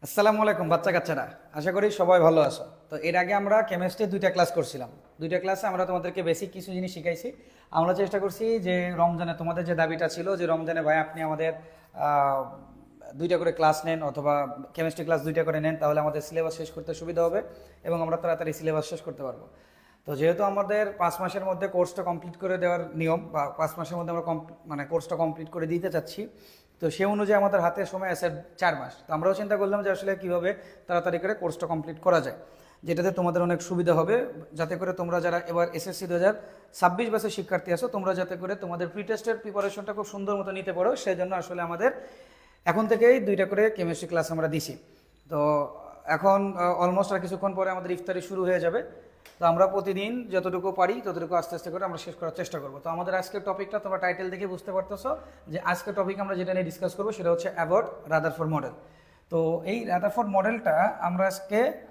আসসালামু আলাইকুম বাচ্চা কাচ্চারা, আশা করি সবাই ভালো আছো। তো এর আগে আমরা কেমিস্ট্রি দুইটা ক্লাস করছিলাম। দুইটা ক্লাসে আমরা তোমাদেরকে বেসিক কিছু জিনিস শিখাইছি। আমরা চেষ্টা করছি যে রমজানে তোমাদের যে দাবিটা ছিল যে রমজানে ভাই আপনি আমাদের দুইটা করে ক্লাস নেন অথবা কেমিস্ট্রি ক্লাস দুইটা করে নেন, তাহলে আমাদের সিলেবাস শেষ করতে সুবিধা হবে এবং আমরা তাড়াতাড়ি সিলেবাস শেষ করতে পারবো। তো যেহেতু আমাদের 5 মাসের মধ্যে কোর্সটা কমপ্লিট করে দেওয়ার নিয়ম, বা 5 মাসের মধ্যে আমরা মানে কোর্সটা কমপ্লিট করে দিতে চাচ্ছি, তো সে অনুযায়ী আমাদের হাতে সময় আছে 4 মাস। তো আমরাও চিন্তা করলাম যে আসলে কীভাবে তাড়াতাড়ি করে কোর্সটা কমপ্লিট করা যায়, যেটাতে তোমাদের অনেক সুবিধা হবে, যাতে করে তোমরা যারা এবার এসএসসি 2026 ব্যাচের শিক্ষার্থী আছো তোমরা যাতে করে তোমাদের প্রি টেস্টের প্রিপারেশনটা খুব সুন্দর মতো নিতে পারো। সেই জন্য আসলে আমাদের এখন থেকেই দুইটা করে কেমিস্ট্রি ক্লাস আমরা দিছি। তো এখন অলমোস্ট আর কিছুক্ষণ পরে আমাদের ইফতারি শুরু হয়ে যাবে। তো আমরা প্রতিদিন যতটুকু পারি ততটুকু আস্তে আস্তে করে আমরা শেষ করার চেষ্টা করবো। তো আমাদের আজকের টপিকটা তোমরা টাইটেল দেখে বুঝতে পারতেছো যে আজকের টপিক আমরা যেটা নিয়ে ডিসকাস করবো সেটা হচ্ছে অ্যাবাউট রাদারফোর্ড মডেল। তো এই রাদারফোর্ড মডেলটা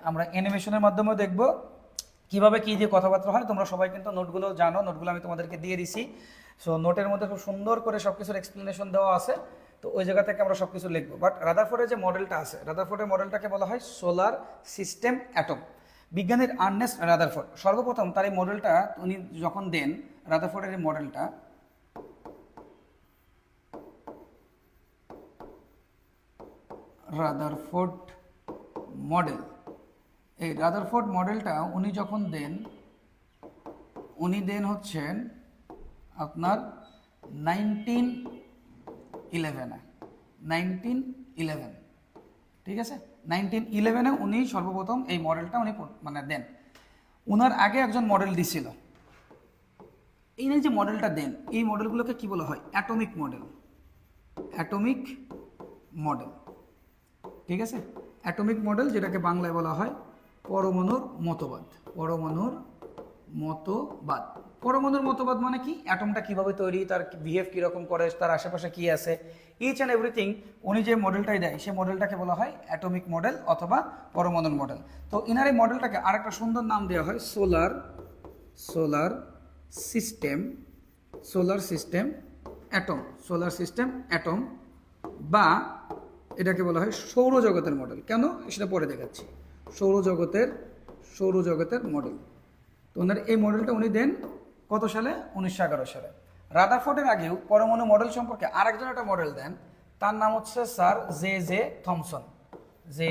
আমরা অ্যানিমেশনের মাধ্যমেও দেখবো কীভাবে কী দিয়ে কথাবার্তা হয়। তোমরা সবাই কিন্তু নোটগুলো জানো, নোটগুলো আমি তোমাদেরকে দিয়ে দিছি। সো নোটের মধ্যে খুব সুন্দর করে সব কিছুর এক্সপ্লেনেশন দেওয়া আছে। তো ওই জায়গা থেকে আমরা সব কিছু লিখবো। বাট রাদারফোর্ডের যে মডেলটা আছে, রাদারফোর্ডের মডেলটাকে বলা হয় সোলার সিস্টেম অ্যাটম। বিজ্ঞানীর আর্নেস্ট রাদারফোর্ড সর্বপ্রথম তার এই মডেলটা উনি যখন দেন, রাদারফোর্ডের এই মডেলটা রাদারফোর্ড মডেল, এই রাদারফোর্ড মডেলটা উনি যখন দেন, উনি দেন হচ্ছেন আপনার 1911, ঠিক আছে। 1911 উনি সর্বপ্রথম এই মডেলটা উনি মানে দেন। উনার আগে একজন মডেল দিছিল। এই যে মডেলটা দেন, এই মডেলগুলোকে কি বলা হয়? Atomic model. অ্যাটমিক মডেল, ঠিক আছে। অ্যাটমিক মডেল, যেটাকে বাংলায় বলা হয় পরমাণুর মতবাদ। পরমাণুর মতবাদ। পরমাণুর মতবাদ মানে কি? অ্যাটমটা কিভাবে তৈরি, তার বিহেভ কীরকম করে, তার আশেপাশে কি আছে, ইচ অ্যান্ড এভরিথিং উনি যে মডেলটাই দেয় সেই মডেলটাকে বলা হয় অ্যাটমিক মডেল অথবা পরমাণুর মডেল। তো ইনার এই মডেলটাকে আরেকটা সুন্দর নাম দেওয়া হয় solar system atom. Solar system atom, বা এটাকে বলা হয় সৌরজগতের মডেল। কেন সেটা পরে দেখাচ্ছি। সৌরজগতের মডেল। তো ওনার এই মডেলটা উনি দেন কত সালে? 1911 সালে। রাদারফোর্ডের আগেও পরমাণু মডেল সম্পর্কে আরেকজন একটা মডেল দেন, তার নাম হচ্ছে sir J J Thomson. J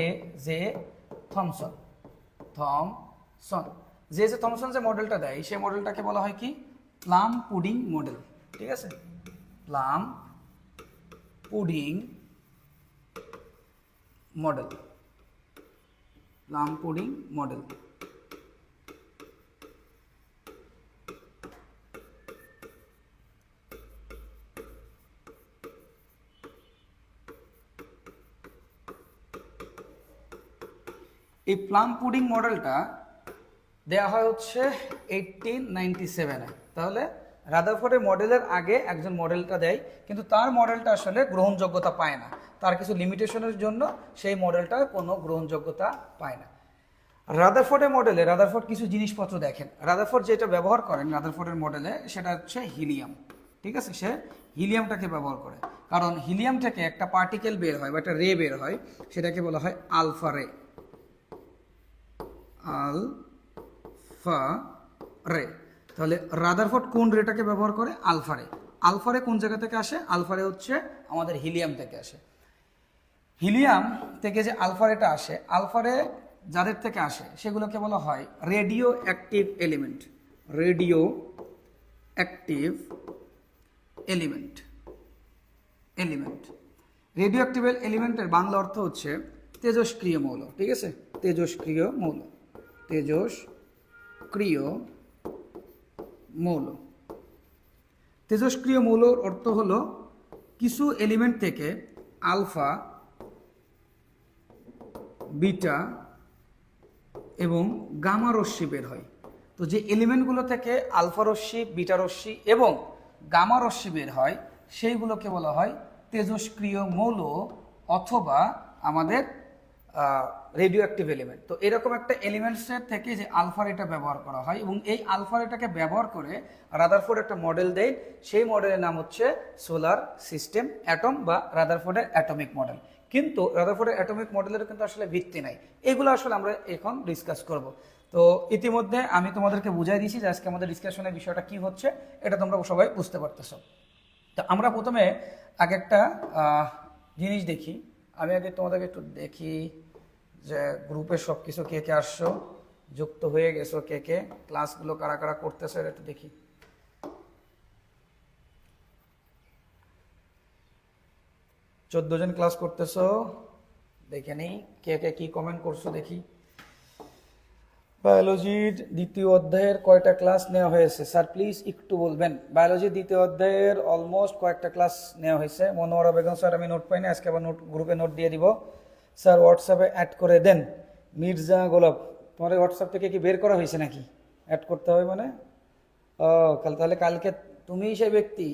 J Thomson যে মডেলটা দেয় সেই মডেলটাকে বলা হয় কি? প্লাম পুডিং মডেল, ঠিক আছে। Plum pudding model. এই প্লাম পুডিং মডেলটা দেওয়া হয় হচ্ছে 1897-এ। তাহলে রাদারফোর্ডের মডেলের আগে একজন মডেলটা দেয়, কিন্তু তার মডেলটা আসলে গ্রহণযোগ্যতা পায় না। তার কিছু লিমিটেশনের জন্য সেই মডেলটা কোনো গ্রহণযোগ্যতা পায় না। রাদারফোর্ডের মডেলে রাদারফোর্ড কিছু জিনিসপত্র দেখেন। রাদারফোর্ড যেটা ব্যবহার করেন রাদারফোর্ডের মডেলে সেটা হচ্ছে হিলিয়াম, ঠিক আছে। সে হিলিয়ামটাকে ব্যবহার করে, কারণ হিলিয়াম থেকে একটা পার্টিকেল বের হয় বা একটা রে বের হয়, সেটাকে বলা হয় আলফা রে। তাহলে রাদারফোর্ড কোন রেটাকে ব্যবহার করে? আলফা রে। আলফা রে কোন জায়গা থেকে আসে? আলফা রে হচ্ছে আমাদের হিলিয়াম থেকে আসে। হিলিয়াম থেকে যে আলফা রেটা আসে, আলফা রে যাদের থেকে আসে সেগুলোকে বলা হয় radio active element. Radio active এলিমেন্টের বাংলা অর্থ হচ্ছে তেজস্ক্রিয় মৌল, ঠিক আছে। তেজস্ক্রিয় মৌলর অর্থ হলো কিছু এলিমেন্ট থেকে আলফা, বিটা এবং গামা রশ্মি বের হয়। তো যে এলিমেন্টগুলো থেকে আলফা রশ্মি, বিটা রশ্মি এবং গামা রশ্মি বের হয় সেইগুলোকে বলা হয় তেজস্ক্রিয় মৌল অথবা আমাদের রেডিও অ্যাক্টিভ এলিমেন্ট। তো এরকম একটা এলিমেন্টসের থেকে যে আলফা রেটা ব্যবহার করা হয় এবং এই আলফা রেটাকে ব্যবহার করে রাদারফোর্ড একটা মডেল দেয়, সেই মডেলের নাম হচ্ছে সোলার সিস্টেম অ্যাটম বা রাদারফোর্ডের অ্যাটমিক মডেল। কিন্তু রাদারফোর্ডের অ্যাটমিক মডেলের কিন্তু আসলে ভিত্তি নাই, এগুলো আসলে আমরা এখন ডিসকাস করব। তো ইতিমধ্যে আমি তোমাদেরকে বুঝাই দিয়েছি যে আজকে আমাদের ডিসকাশনের বিষয়টা কি হচ্ছে, এটা তোমরা সবাই বুঝতে পারতেছো। তো আমরা প্রথমে আগে একটা জিনিস দেখি। আমি আগে তোমাদেরকে একটু দেখি যে গ্রুপে সব কিছু কে কে আসছো, যুক্ত হয়ে গেছো কে কে, ক্লাসগুলো কারা কারা করতেছে একটু দেখি। 14 জন ক্লাস করতেছো, দেখে নেই কে কে কি কমেন্ট করছো দেখি। বায়োলজির দ্বিতীয় অধ্যায়ের কয়টা ক্লাস নেওয়া হয়েছে স্যার, প্লিজ একটু বলবেন। বায়োলজির দ্বিতীয় অধ্যায়ের অলমোস্ট কয়েকটা ক্লাস নেওয়া হয়েছে। মনোয়ারা বেগম স্যার, আমি নোট পাইনি, আজকে আবার নোট গ্রুপে নোট দিয়ে দিব স্যার, হোয়াটসঅ্যাপে অ্যাড করে দেন। মির্জা গোলাপ, তোমার হোয়াটসঅ্যাপ থেকে কি বের করা হয়েছে নাকি? অ্যাড করতে হবে মানে ও তাহলে কালকে তুমিই সেই ব্যক্তি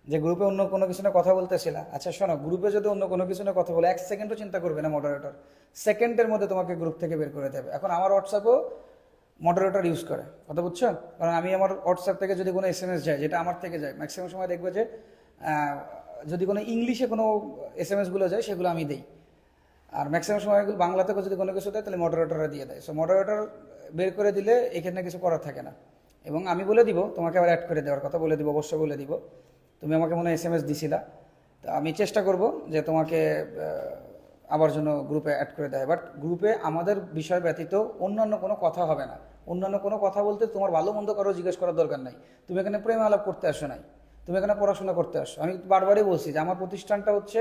যে গ্রুপে অন্য কোনো কিছু না কথা বলতেছিলা। আচ্ছা শোনো, গ্রুপে যদি অন্য কোনো কিছু না কথা বলে 1 সেকেন্ডও চিন্তা করবে না মডারেটর, সেকেন্ডের মধ্যে তোমাকে গ্রুপ থেকে বের করে দেবে। এখন আমার হোয়াটসঅ্যাপও মডারেটর ইউজ করে, কথা বুঝছো? কারণ আমি আমার হোয়াটসঅ্যাপ থেকে যদি কোনো SMS যায়, যেটা আমার থেকে যায় ম্যাক্সিমাম সময় দেখবে যে যদি কোনো ইংলিশে কোনো SMSগুলো যায় সেগুলো আমি দিই, আর ম্যাক্সিমাম সময় বাংলা থেকে যদি কোনো কিছু দেয় তাহলে মডারেটররা দিয়ে দেয়। সো মডারেটর বের করে দিলে এখানে কিছু করার থাকে না, এবং আমি বলে দিব তোমাকে আবার অ্যাড করে দেওয়ার কথা বলে দিব, অবশ্যই বলে দিব। তুমি আমাকে মনে হয় SMS দিছিলা, তো আমি চেষ্টা করব যে তোমাকে আবার জন্য গ্রুপে অ্যাড করে দেয়। বাট গ্রুপে আমাদের বিষয় ব্যতীত অন্যান্য কোনো কথা হবে না। অন্যান্য কোনো কথা বলতে তোমার ভালো মন্দ কারো জিজ্ঞেস করার দরকার নাই। তুমি এখানে প্রেম আলাপ করতে আসো নাই, তুমি এখানে পড়াশোনা করতে আসো। আমি বারবারই বলছি যে আমার প্রতিষ্ঠানটা হচ্ছে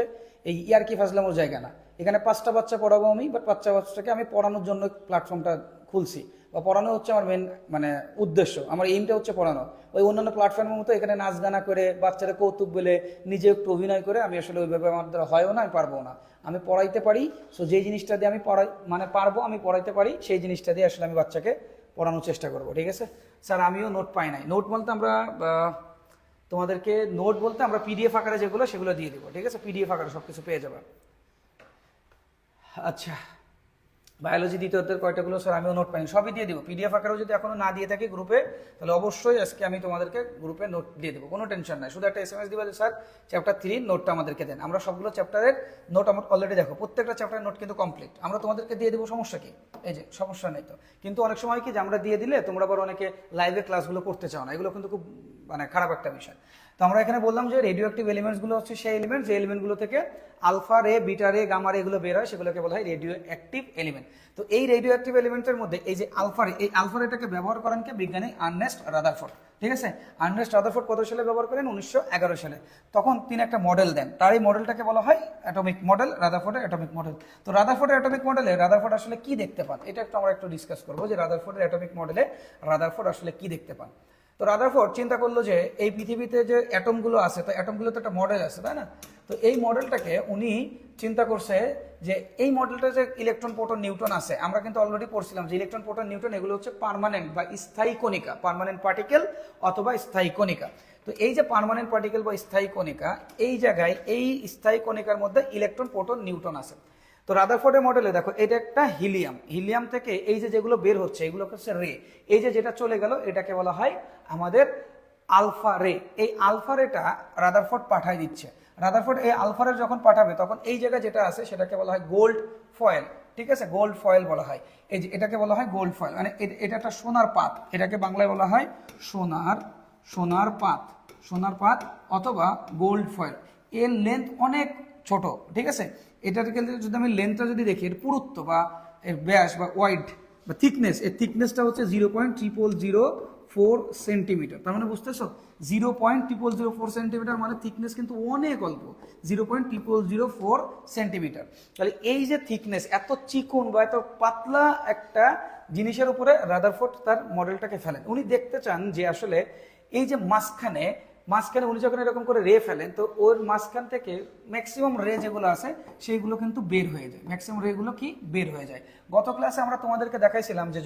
এই ইয়ারকি ফাজলামোর জায়গা না। এখানে 5টা বাচ্চা পড়াবো আমি, বাট 5টা বাচ্চাকে আমি পড়ানোর জন্য প্ল্যাটফর্মটা খুলছি, বা পড়ানো হচ্ছে আমার মেন মানে উদ্দেশ্য, আমার এইমটা হচ্ছে পড়ানো। ওই অন্যান্য প্ল্যাটফর্মের মতো এখানে নাচ গানা করে বাচ্চারা কৌতুক বলে নিজে একটু অভিনয় করে আমি আসলে ওইভাবে আমার দ্বারা হয়ও না, আমি পারবো না। আমি পড়াইতে পারি, সো যেই জিনিসটা দিয়ে আমি পড়াই মানে পারবো, আমি পড়াইতে পারি, সেই জিনিসটা দিয়ে আসলে আমি বাচ্চাকে পড়ানোর চেষ্টা করবো। ঠিক আছে স্যার, আমিও নোট পাই নাই। নোট বলতে আমরা তোমাদেরকে নোট বলতে আমরা PDF আকারে যেগুলো সেগুলো দিয়ে দেবো। ঠিক আছে, PDF আকারে সব কিছু পেয়ে যাবে। আচ্ছা, বায়োলজি দ্বিতীয় অধ্যায়ের কয়টাগুলো স্যার, আমিও নোট পাইনি, সবই দিয়ে দিব। PDF আকারেও যদি এখনো না দিয়ে থাকি গ্রুপে, তাহলে অবশ্যই আজকে আমি তোমাদেরকে গ্রুপে নোট দিয়ে দেবো, কোনো টেনশন নাই। শুধু একটা SMS দিবা যে স্যার চ্যাপ্টার 3 নোটটা আমাদেরকে দেন। আমরা সবগুলো চ্যাপ্টারের নোট আমার অলরেডি দেখো, প্রত্যেকটা চ্যাপ্টারের নোট কিন্তু কমপ্লিট, আমরা তোমাদেরকে দিয়ে দেবো, সমস্যা কি? এই যে সমস্যা নেই তো। কিন্তু অনেক সময় কি যে আমরা দিয়ে দিলে তোমরা আবার অনেকে লাইভে ক্লাসগুলো করতে চাও না, এগুলো কিন্তু খুব মানে খারাপ একটা বিষয়। তো আমরা এখানে বললাম যে রেডিও অ্যাক্টিভ এলিমেন্টসগুলো হচ্ছে সেই এলিমেন্ট যে এলিমেন্টগুলো থেকে আলফা রে, বিটা রে, গামা রে এগুলো বের হয়, সেগুলোকে বলা হয় রেডিও অ্যাক্টিভ এলিমেন্ট। তো এই রেডিও অ্যাক্টিভ এলিমেন্টের মধ্যে এই যে আলফা রে, এই আলফা রেটাকে ব্যবহার করেন কে? বিজ্ঞানী আর্নেস্ট রাদারফোর্ড। ঠিক আছে, আর্নেস্ট রাদারফোর্ড কত সালে ব্যবহার করেন? 1911 সালে। তখন তিনি একটা মডেল দেন, তার এই মডেলটাকে বলা হয় অ্যাটমিক মডেল, রাদারফোর্ডের অ্যাটমিক মডেল। তো রাদারফোর্ডের অ্যাটমিক মডেলে রাদারফোর্ড আসলে কি দেখতে পান, এটা আমরা একটু ডিসকাস করবো যে রাদারফোর্ডের অ্যাটমিক মডেলে রাদারফোর্ড আসলে কি দেখতে পান। তো রাদারফোর্ড চিন্তা করলো যে এই পৃথিবীতে যে অ্যাটমগুলো আছে, তো অ্যাটমগুলো তো একটা মডেল আছে, তাই না? তো এই মডেলটাকে উনি চিন্তা করছে যে এই মডেলটা যে ইলেকট্রন, প্রোটন, নিউট্রন আছে, আমরা কিন্তু অলরেডি পড়ছিলাম যে ইলেকট্রন, প্রোটন, নিউট্রন এগুলো হচ্ছে পার্মানেন্ট বা স্থায়ী কণিকা, পার্মানেন্ট পার্টিকেল অথবা স্থায়ী কণিকা। তো এই যে পার্মানেন্ট পার্টিকেল বা স্থায়ী কণিকা, এই জায়গায় এই স্থায়ী কণিকার মধ্যে ইলেকট্রন, প্রোটন, নিউট্রন আছে। তো রাদারফোর্ডের মডেলে দেখো এটা একটা হিলিয়াম, হিলিয়াম থেকে এই যে যেগুলো বের হচ্ছে এগুলো হচ্ছে রে, এই যে যেটা চলে গেল এটাকে বলা হয় আমাদের আলফা রে। এই আলফা রেটা রাদারফোর্ড পাঠায় দিচ্ছে। রাদারফোর্ড এই আলফা রে যখন পাঠাবে তখন এই জায়গায় যেটা আছে সেটাকে বলা হয় গোল্ড ফয়েল। ঠিক আছে, গোল্ড ফয়েল বলা হয়। এই যে এটাকে বলা হয় গোল্ড ফয়েল, মানে এটা একটা সোনার পাত, এটাকে বাংলায় বলা হয় সোনার পাত, সোনার পাত অথবা গোল্ড ফয়েল। এর লেন্থ অনেক ছোট। ঠিক আছে, এটাকে যদি আমি লেন্থটা যদি দেখি, এর পুরুত্ব বা এর ব্যাস বা ওয়াইড বা থিকনেস, এর থিকনেসটা হচ্ছে 0.0004 সেন্টিমিটার। তার মানে বুঝতেছো 0.0004 সেন্টিমিটার মানে থিকনেস কিন্তু অনেক অল্প, 0.0004 সেন্টিমিটার। তাহলে এই যে থিকনেস, এত চিকন বা এত পাতলা একটা জিনিসের উপরে রাদারফোর্ড তার মডেলটাকে ফেলেন। উনি দেখতে চান যে আসলে এই যে মাঝখানে উনি যখন এরকম করে রে ফেলেন, তো ওর মাঝখান থেকে ম্যাক্সিমাম রে যেগুলো আছে সেইগুলো কিন্তু বের হয়ে যায়, ম্যাক্সিমাম রেগুলো কি বের হয়ে যায়। গত ক্লাসে আমরা তোমাদেরকে দেখাইছিলাম যে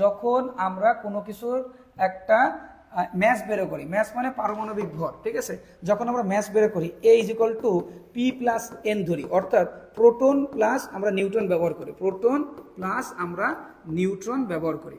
যখন আমরা কোনো কিছুর একটা ম্যাস বের করি, ম্যাস মানে পারমাণবিক ভর, ঠিক আছে। যখন আমরা ম্যাস বের করি A = P + n ধরি, অর্থাৎ প্রোটন প্লাস আমরা নিউট্রন ব্যবহার করি, প্রোটন প্লাস আমরা নিউট্রন ব্যবহার করি,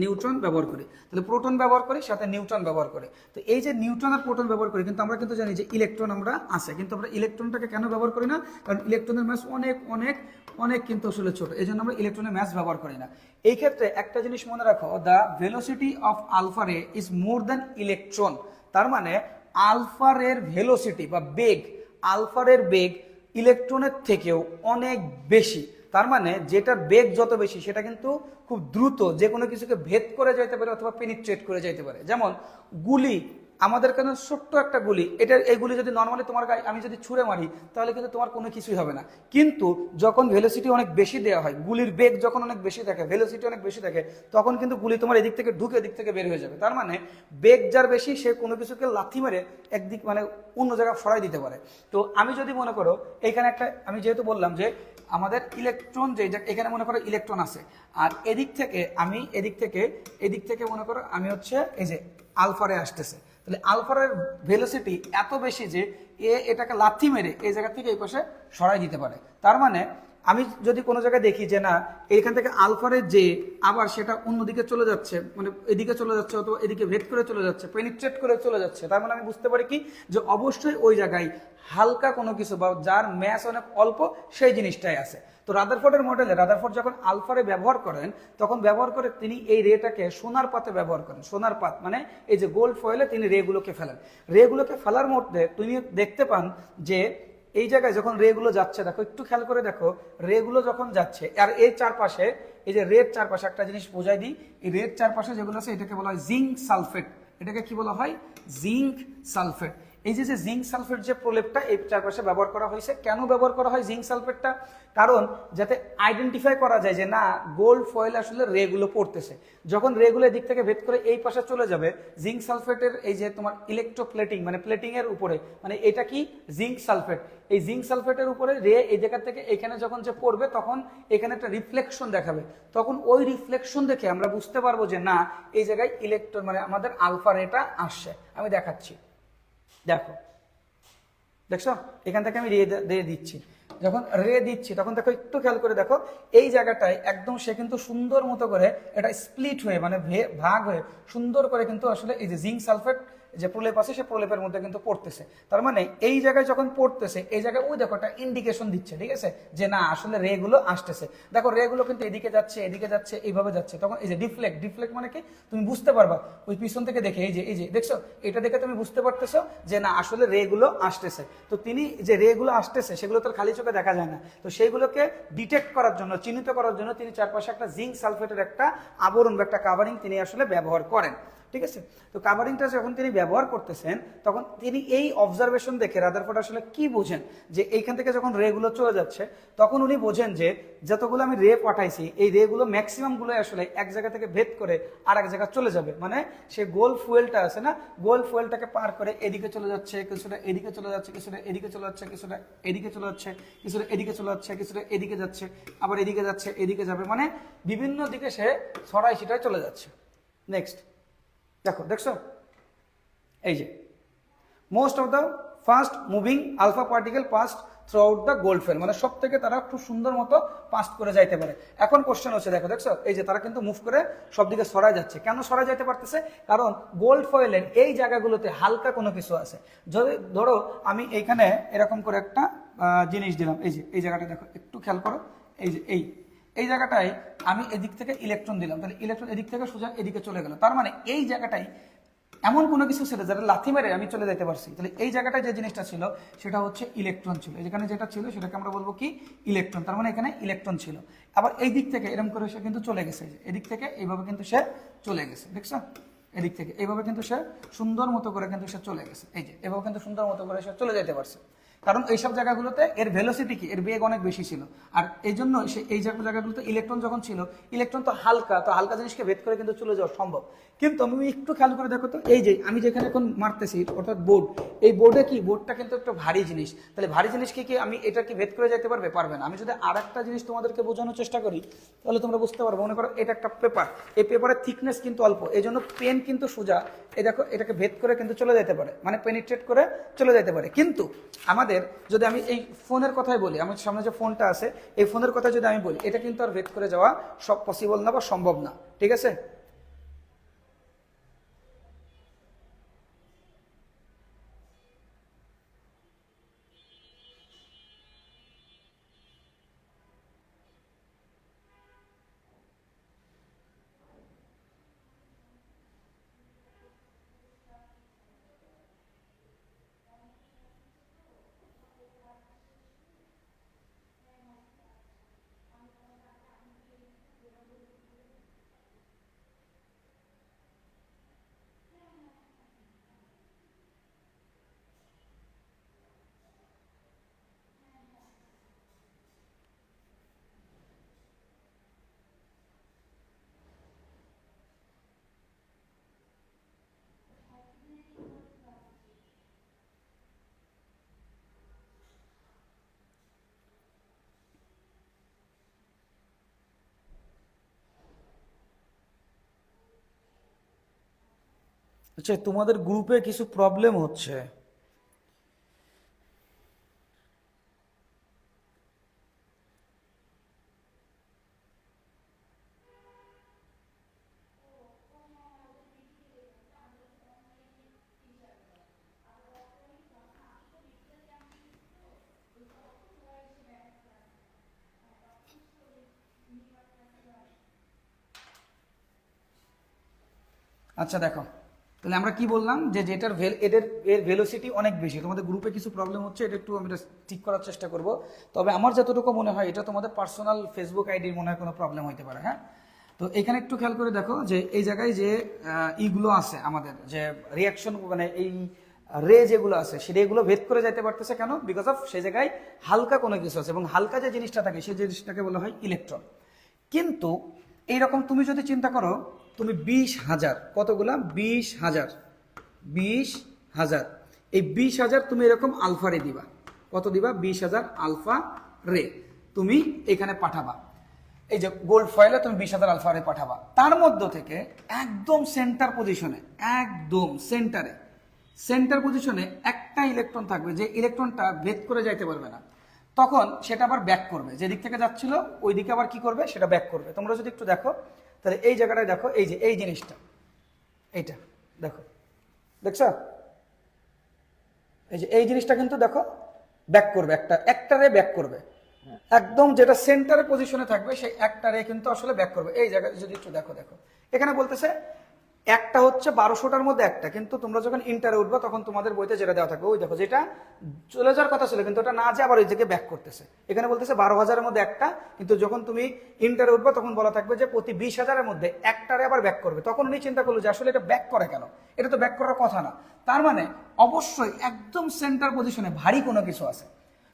নিউট্রন ব্যবহার করি, তাহলে প্রোটন ব্যবহার করি সাথে নিউট্রন ব্যবহার করি। তো এই যে নিউট্রন আর প্রোটন ব্যবহার করি, কিন্তু আমরা কিন্তু জানি যে ইলেকট্রন আমরা আছে, কিন্তু আমরা ইলেকট্রনটাকে কেন ব্যবহার করি না? কারণ ইলেকট্রনের ম্যাস অনেক অনেক অনেক কিন্তু আসলে ছোট, এই জন্য আমরা ইলেকট্রনের ম্যাস ব্যবহার করি না। এই ক্ষেত্রে একটা জিনিস মনে রাখো, দ্য ভেলোসিটি অফ আলফা রে ইজ মোর দ্যান ইলেকট্রন। তার মানে আলফা রের ভেলোসিটি বা বেগ, আলফা রের বেগ ইলেকট্রনের থেকেও অনেক বেশি। তার মানে যেটার বেগ যত বেশি সেটা কিন্তু খুব দ্রুত যে কোনো কিছুকে ভেদ করে যেতে পারে অথবা পেনিট্রেট করে যেতে পারে। যেমন গুলি, আমাদের কাছে ছোট্ট একটা গুলি, এই গুলি যদি নর্মালি তোমার গায়ে আমি যদি ছুঁড়ে মারি তাহলে কিন্তু তোমার কোনো কিছুই হবে না, কিন্তু যখন ভেলোসিটি অনেক বেশি দেওয়া হয়, গুলির বেগ যখন অনেক বেশি থাকে, ভেলোসিটি অনেক বেশি থাকে, তখন কিন্তু গুলি তোমার এদিক থেকে ঢুকে এদিক থেকে বের হয়ে যাবে। তার মানে বেগ যার বেশি সে কোনো কিছুকে লাথি মেরে একদিক মানে অন্য জায়গায় সরাই দিতে পারে। তো আমি যদি মনে করো এইখানে একটা, আমি যেহেতু বললাম যে আমাদের ইলেকট্রন যে এখানে মনে করো ইলেকট্রন আছে, আর এদিক থেকে আমি এদিক থেকে মনে করো আমি হচ্ছে এই যে আলফারে আসতেছে, তাহলে আলফারের ভেলোসিটি এত বেশি যে এটাকে লাথি মেরে এই জায়গা থেকে এই পাশে সরাই দিতে পারে। তার মানে আমি যদি কোনো জায়গায় দেখি যে না এইখান থেকে আলফারের যে আবার সেটা অন্যদিকে চলে যাচ্ছে, মানে এদিকে চলে যাচ্ছে অথবা এদিকে ভেদ করে চলে যাচ্ছে, পেনিট্রেট করে চলে যাচ্ছে, তার মানে আমি বুঝতে পারি কি যে অবশ্যই ওই জায়গায় হালকা কোনো কিছু বা যার ম্যাস অনেক অল্প সেই জিনিসটাই আছে। তো রাদারফোর্ডের মডেলে রাদারফোর্ড যখন আলফারে ব্যবহার করেন তখন ব্যবহার করে তিনি এই রেটাকে সোনার পাতে ব্যবহার করেন। সোনার পাত মানে এই যে গোল্ড ফয়েলে তিনি রেগুলোকে ফেলেন। রেগুলোকে ফেলার মধ্যে তিনি দেখতে পান যে এই জায়গায় যখন রেগুলো যাচ্ছে, দেখো একটু খেয়াল করে দেখো, রেগুলো যখন যাচ্ছে আর এর চারপাশে এই যে রেড চারপাশে একটা জিনিস বোঝাই দিই, এই রেড চারপাশে যেগুলো আছে এটাকে বলা হয় জিঙ্ক সালফেট। এটাকে কি বলা হয়? Zinc sulphate. এই যে জিঙ্ক সালফেট যে প্রলেপটা এই চারপাশে ব্যবহার করা হয়েছে, কেন ব্যবহার করা হয় জিঙ্ক সালফেটটা? কারণ যাতে আইডেন্টিফাই করা যায় যে না গোল্ড ফয়েল আসলে রেগুলো পড়তেছে, যখন রেগুলো দিক থেকে ভেদ করে এই পাশে চলে যাবে জিঙ্ক সালফেটের এই যে তোমার ইলেকট্রোপ্লেটিং মানে প্লেটিং এর উপরে, মানে এটা কি জিঙ্ক সালফেট, এই জিঙ্ক সালফেটের উপরে রে এই জায়গা থেকে এখানে যখন যে পড়বে তখন এখানে একটা রিফ্লেকশন দেখাবে, তখন ওই রিফ্লেকশন দেখে আমরা বুঝতে পারবো যে না এই জায়গায় ইলেকট্রন মানে আমাদের আলফা রেটা আসছে। আমি দেখাচ্ছি, দেখো দেখছো এখান থেকে আমি রে দিচ্ছি, যখন রে দিচ্ছি তখন দেখো একটু খেয়াল করে দেখো এই জায়গাটায় একদম সে কিন্তু সুন্দর মতো করে এটা স্প্লিট হয়ে মানে ভাগ হয়ে সুন্দর করে কিন্তু আসলে এই যে জিঙ্ক সালফেট যে প্রলেপ আছে সে প্রলেপের মধ্যে কিন্তু পড়তেছে। তার মানে এই জায়গায় যখন পড়তেছে এই জায়গায় ওই দেখো একটা ইন্ডিকেশন দিচ্ছে, ঠিক আছে, যে না আসলে রে গুলো আসতেছে। দেখো রে গুলো কিন্তু এদিকে যাচ্ছে এইভাবে যাচ্ছে, তখন এই যে ডিফ্লেক্ট মানে কি তুমি বুঝতে পারবা ওই পিছন থেকে দেখে এই যে দেখছো এটা দেখে তুমি বুঝতে পারতেছো যে না আসলে রে গুলো আসতেছে। তো তিনি যে রে গুলো আসতেছে সেগুলো তো খালি চোখে দেখা যায় না, তো সেইগুলোকে ডিটেক্ট করার জন্য চিহ্নিত করার জন্য তিনি চারপাশে একটা জিঙ্ক সালফেটের একটা আবরণ বা একটা কাভারিং তিনি আসলে ব্যবহার করেন, ঠিক আছে। তো কাভারিংটা যখন তিনি ব্যবহার করতেছেন তখন তিনি এই অবজারভেশন দেখে রাদারফোর্ড আসলে কি বোঝেন যে এইখান থেকে যখন রে গুলো চলে যাচ্ছে তখন উনি বোঝেন যে যতগুলো আমি রে পাঠাইছি এই রে গুলো ম্যাক্সিমাম গুলো আসলে এক জায়গা থেকে ভেদ করে আর এক জায়গায় চলে যাবে, মানে সে গোল্ড ফুয়েলটা আছে না গোল্ড ফুয়েলটাকে পার করে এদিকে চলে যাচ্ছে, কিছুটা এদিকে চলে যাচ্ছে, কিছুটা এদিকে চলে যাচ্ছে, কিছুটা এদিকে চলে যাচ্ছে, কিছুটা এদিকে চলে যাচ্ছে, কিছুটা এদিকে যাচ্ছে, আবার এদিকে যাচ্ছে, এদিকে যাবে, মানে বিভিন্ন দিকে সে ছড়াই ছিটায় চলে যাচ্ছে। নেক্সট দেখছো এই যে most of the fast moving alpha particle passed through out the gold foil, মানে সব থেকে তারা খুব সুন্দর মতো পাস করে যাইতে পারে। এখন কোশ্চেন হচ্ছে দেখছো এই যে তারা কিন্তু মুভ করে সব দিকে সরাই যাচ্ছে, কেন সরাই যাইতে পারতেছে? কারণ গোল্ড ফয়েলের এই জায়গাগুলোতে হালকা কোনো কিছু আছে। যদি ধরো আমি এইখানে এরকম করে একটা জিনিস দিলাম, এই যে এই জায়গাটা দেখো একটু খেয়াল করো, এই যে এই জায়গাটায় আমি এদিক থেকে ইলেকট্রন দিলাম, তাহলে ইলেকট্রন এদিক থেকে সোজা এদিকে চলে গেল, তার মানে এই জায়গাটাই এমন কোনো কিছু ছিল যারা লাথি মেরে আমি চলে যেতে পারছি। তাহলে এই জায়গাটায় যে জিনিসটা ছিল সেটা হচ্ছে ইলেকট্রন ছিল, যেখানে যেটা ছিল সেটাকে আমরা বলবো কি ইলেকট্রন, তার মানে এখানে ইলেকট্রন ছিল। আবার এই দিক থেকে এরকম করে সে কিন্তু চলে গেছে, এদিক থেকে এইভাবে কিন্তু সে চলে গেছে, দেখছো এদিক থেকে এইভাবে কিন্তু সে সুন্দর মতো করে কিন্তু সে চলে গেছে, এই যে এভাবে কিন্তু সুন্দর মতো করে সে চলে যেতে পারছে। কারণ এইসব জায়গাগুলোতে এর ভেলোসিটি কি এর বেগ অনেক বেশি ছিল, আর এই জন্য এই জায়গাগুলোতে ইলেকট্রন যখন ছিল ইলেকট্রন তো হালকা জিনিসকে ভেদ করে কিন্তু চলে যাওয়া সম্ভব। কিন্তু আমি একটু খেয়াল করে দেখো তো, এই যে আমি যেখানে এখন মারতেছি অর্থাৎ বোর্ড, এই বোর্ডে কি, বোর্ডটা কিন্তু একটা ভারী জিনিস, তাহলে ভারী জিনিস কি আমি এটা কি ভেদ করে যেতে পারবে না। আমি যদি আর একটা জিনিস তোমাদেরকে বোঝানোর চেষ্টা করি তাহলে তোমরা বুঝতে পারবো। মনে করো এটা একটা পেপার, এই পেপারের থিকনেস কিন্তু অল্প, এই জন্য পেন কিন্তু সোজা, এই দেখো এটাকে ভেদ করে কিন্তু চলে যেতে পারে, মানে পেনিট্রেট করে চলে যেতে পারে। কিন্তু আমাদের যদি আমি এই ফোনের কথাই বলি, আমার সামনে যে ফোনটা আছে এই ফোনের কথা যদি আমি বলি, এটা কিন্তু আর ভেদ করে যাওয়া সব পসিবল না বা সম্ভব না, ঠিক আছে। আচ্ছা, তোমাদের গ্রুপে কিছু প্রবলেম হচ্ছে। আচ্ছা দেখো, তাহলে আমরা কি বললাম যে যেটার এদের এর ভেলোসিটি অনেক বেশি, তোমাদের গ্রুপে কিছু প্রবলেম হচ্ছে, এটা একটু আমি ঠিক করার চেষ্টা করব। তবে আমার যতটুকু মনে হয় এটা তোমাদের পার্সোনাল ফেসবুক আইডির মনে হয় কোনো প্রবলেম হতে পারে। হ্যাঁ, তো এখানে একটু খেয়াল করে দেখো যে এই জায়গায় যে ইগুলো আছে আমাদের যে রিয়াকশন, মানে এই রে যেগুলো আছে সে রেগুলো ভেদ করে যেতে পারতেছে কেন, বিকজ অফ সেই জায়গায় হালকা কোনো কিছু আছে, এবং হালকা যে জিনিসটা থাকে সেই জিনিসটাকে বলা হয় ইলেকট্রন। কিন্তু এইরকম তুমি যদি চিন্তা করো, তুমি 20,000, কতগুলা 20,000, 20,000, এই 20,000 তুমি এরকম আলফা রে দিবা, কত দিবা, 20,000 আলফা রে তুমি এখানে পাঠাবা। এই যে গোল্ড ফয়েলে তুমি 20,000 আলফা রে পাঠাবা, তার মধ্য থেকে একদম সেন্টার পজিশনে, একদম সেন্টার পজিশনে একটা ইলেকট্রন থাকবে, যে ইলেকট্রনটা ভেদ করে যাইতে পারবে না। তখন সেটা আবার ব্যাক করবে, যে দিক থেকে যাচ্ছিল ওই দিকে আবার কি করবে, সেটা ব্যাক করবে। তোমরা যদি একটু দেখো তাহলে এই জায়গাটায় দেখো, এই যে এই জিনিসটা, এইটা দেখো, দেখছো, এই যে এই জিনিসটা কিন্তু দেখো ব্যাক করবে, একটারে ব্যাক করবে, একদম যেটা সেন্টারে পজিশনে থাকবে সেই একটারে কিন্তু আসলে ব্যাক করবে। এই জায়গায় যদি একটু দেখো, এখানে বলতেছে একটা হচ্ছে 1200টার মধ্যে একটা, কিন্তু তোমরা যখন ইন্টারে উঠবে তখন তোমাদের বইতে যেটা দেওয়া থাকবে, ওই দেখো যেটা চলে যাওয়ার কথা ছিল কিন্তু ওটা না যে আবার ওই দিকে ব্যাক করতেছে। এখানে বলতেছে 12,000-এর মধ্যে একটা, কিন্তু যখন তুমি ইন্টারে উঠবে তখন বলা থাকবে যে প্রতি 20,000-এর মধ্যে একটারে আবার ব্যাক করবে। তখন উনি চিন্তা করলো যে আসলে এটা ব্যাক করে কেন, এটা তো ব্যাক করার কথা না। তার মানে অবশ্যই একদম সেন্টার পজিশনে ভারী কোনো কিছু আছে।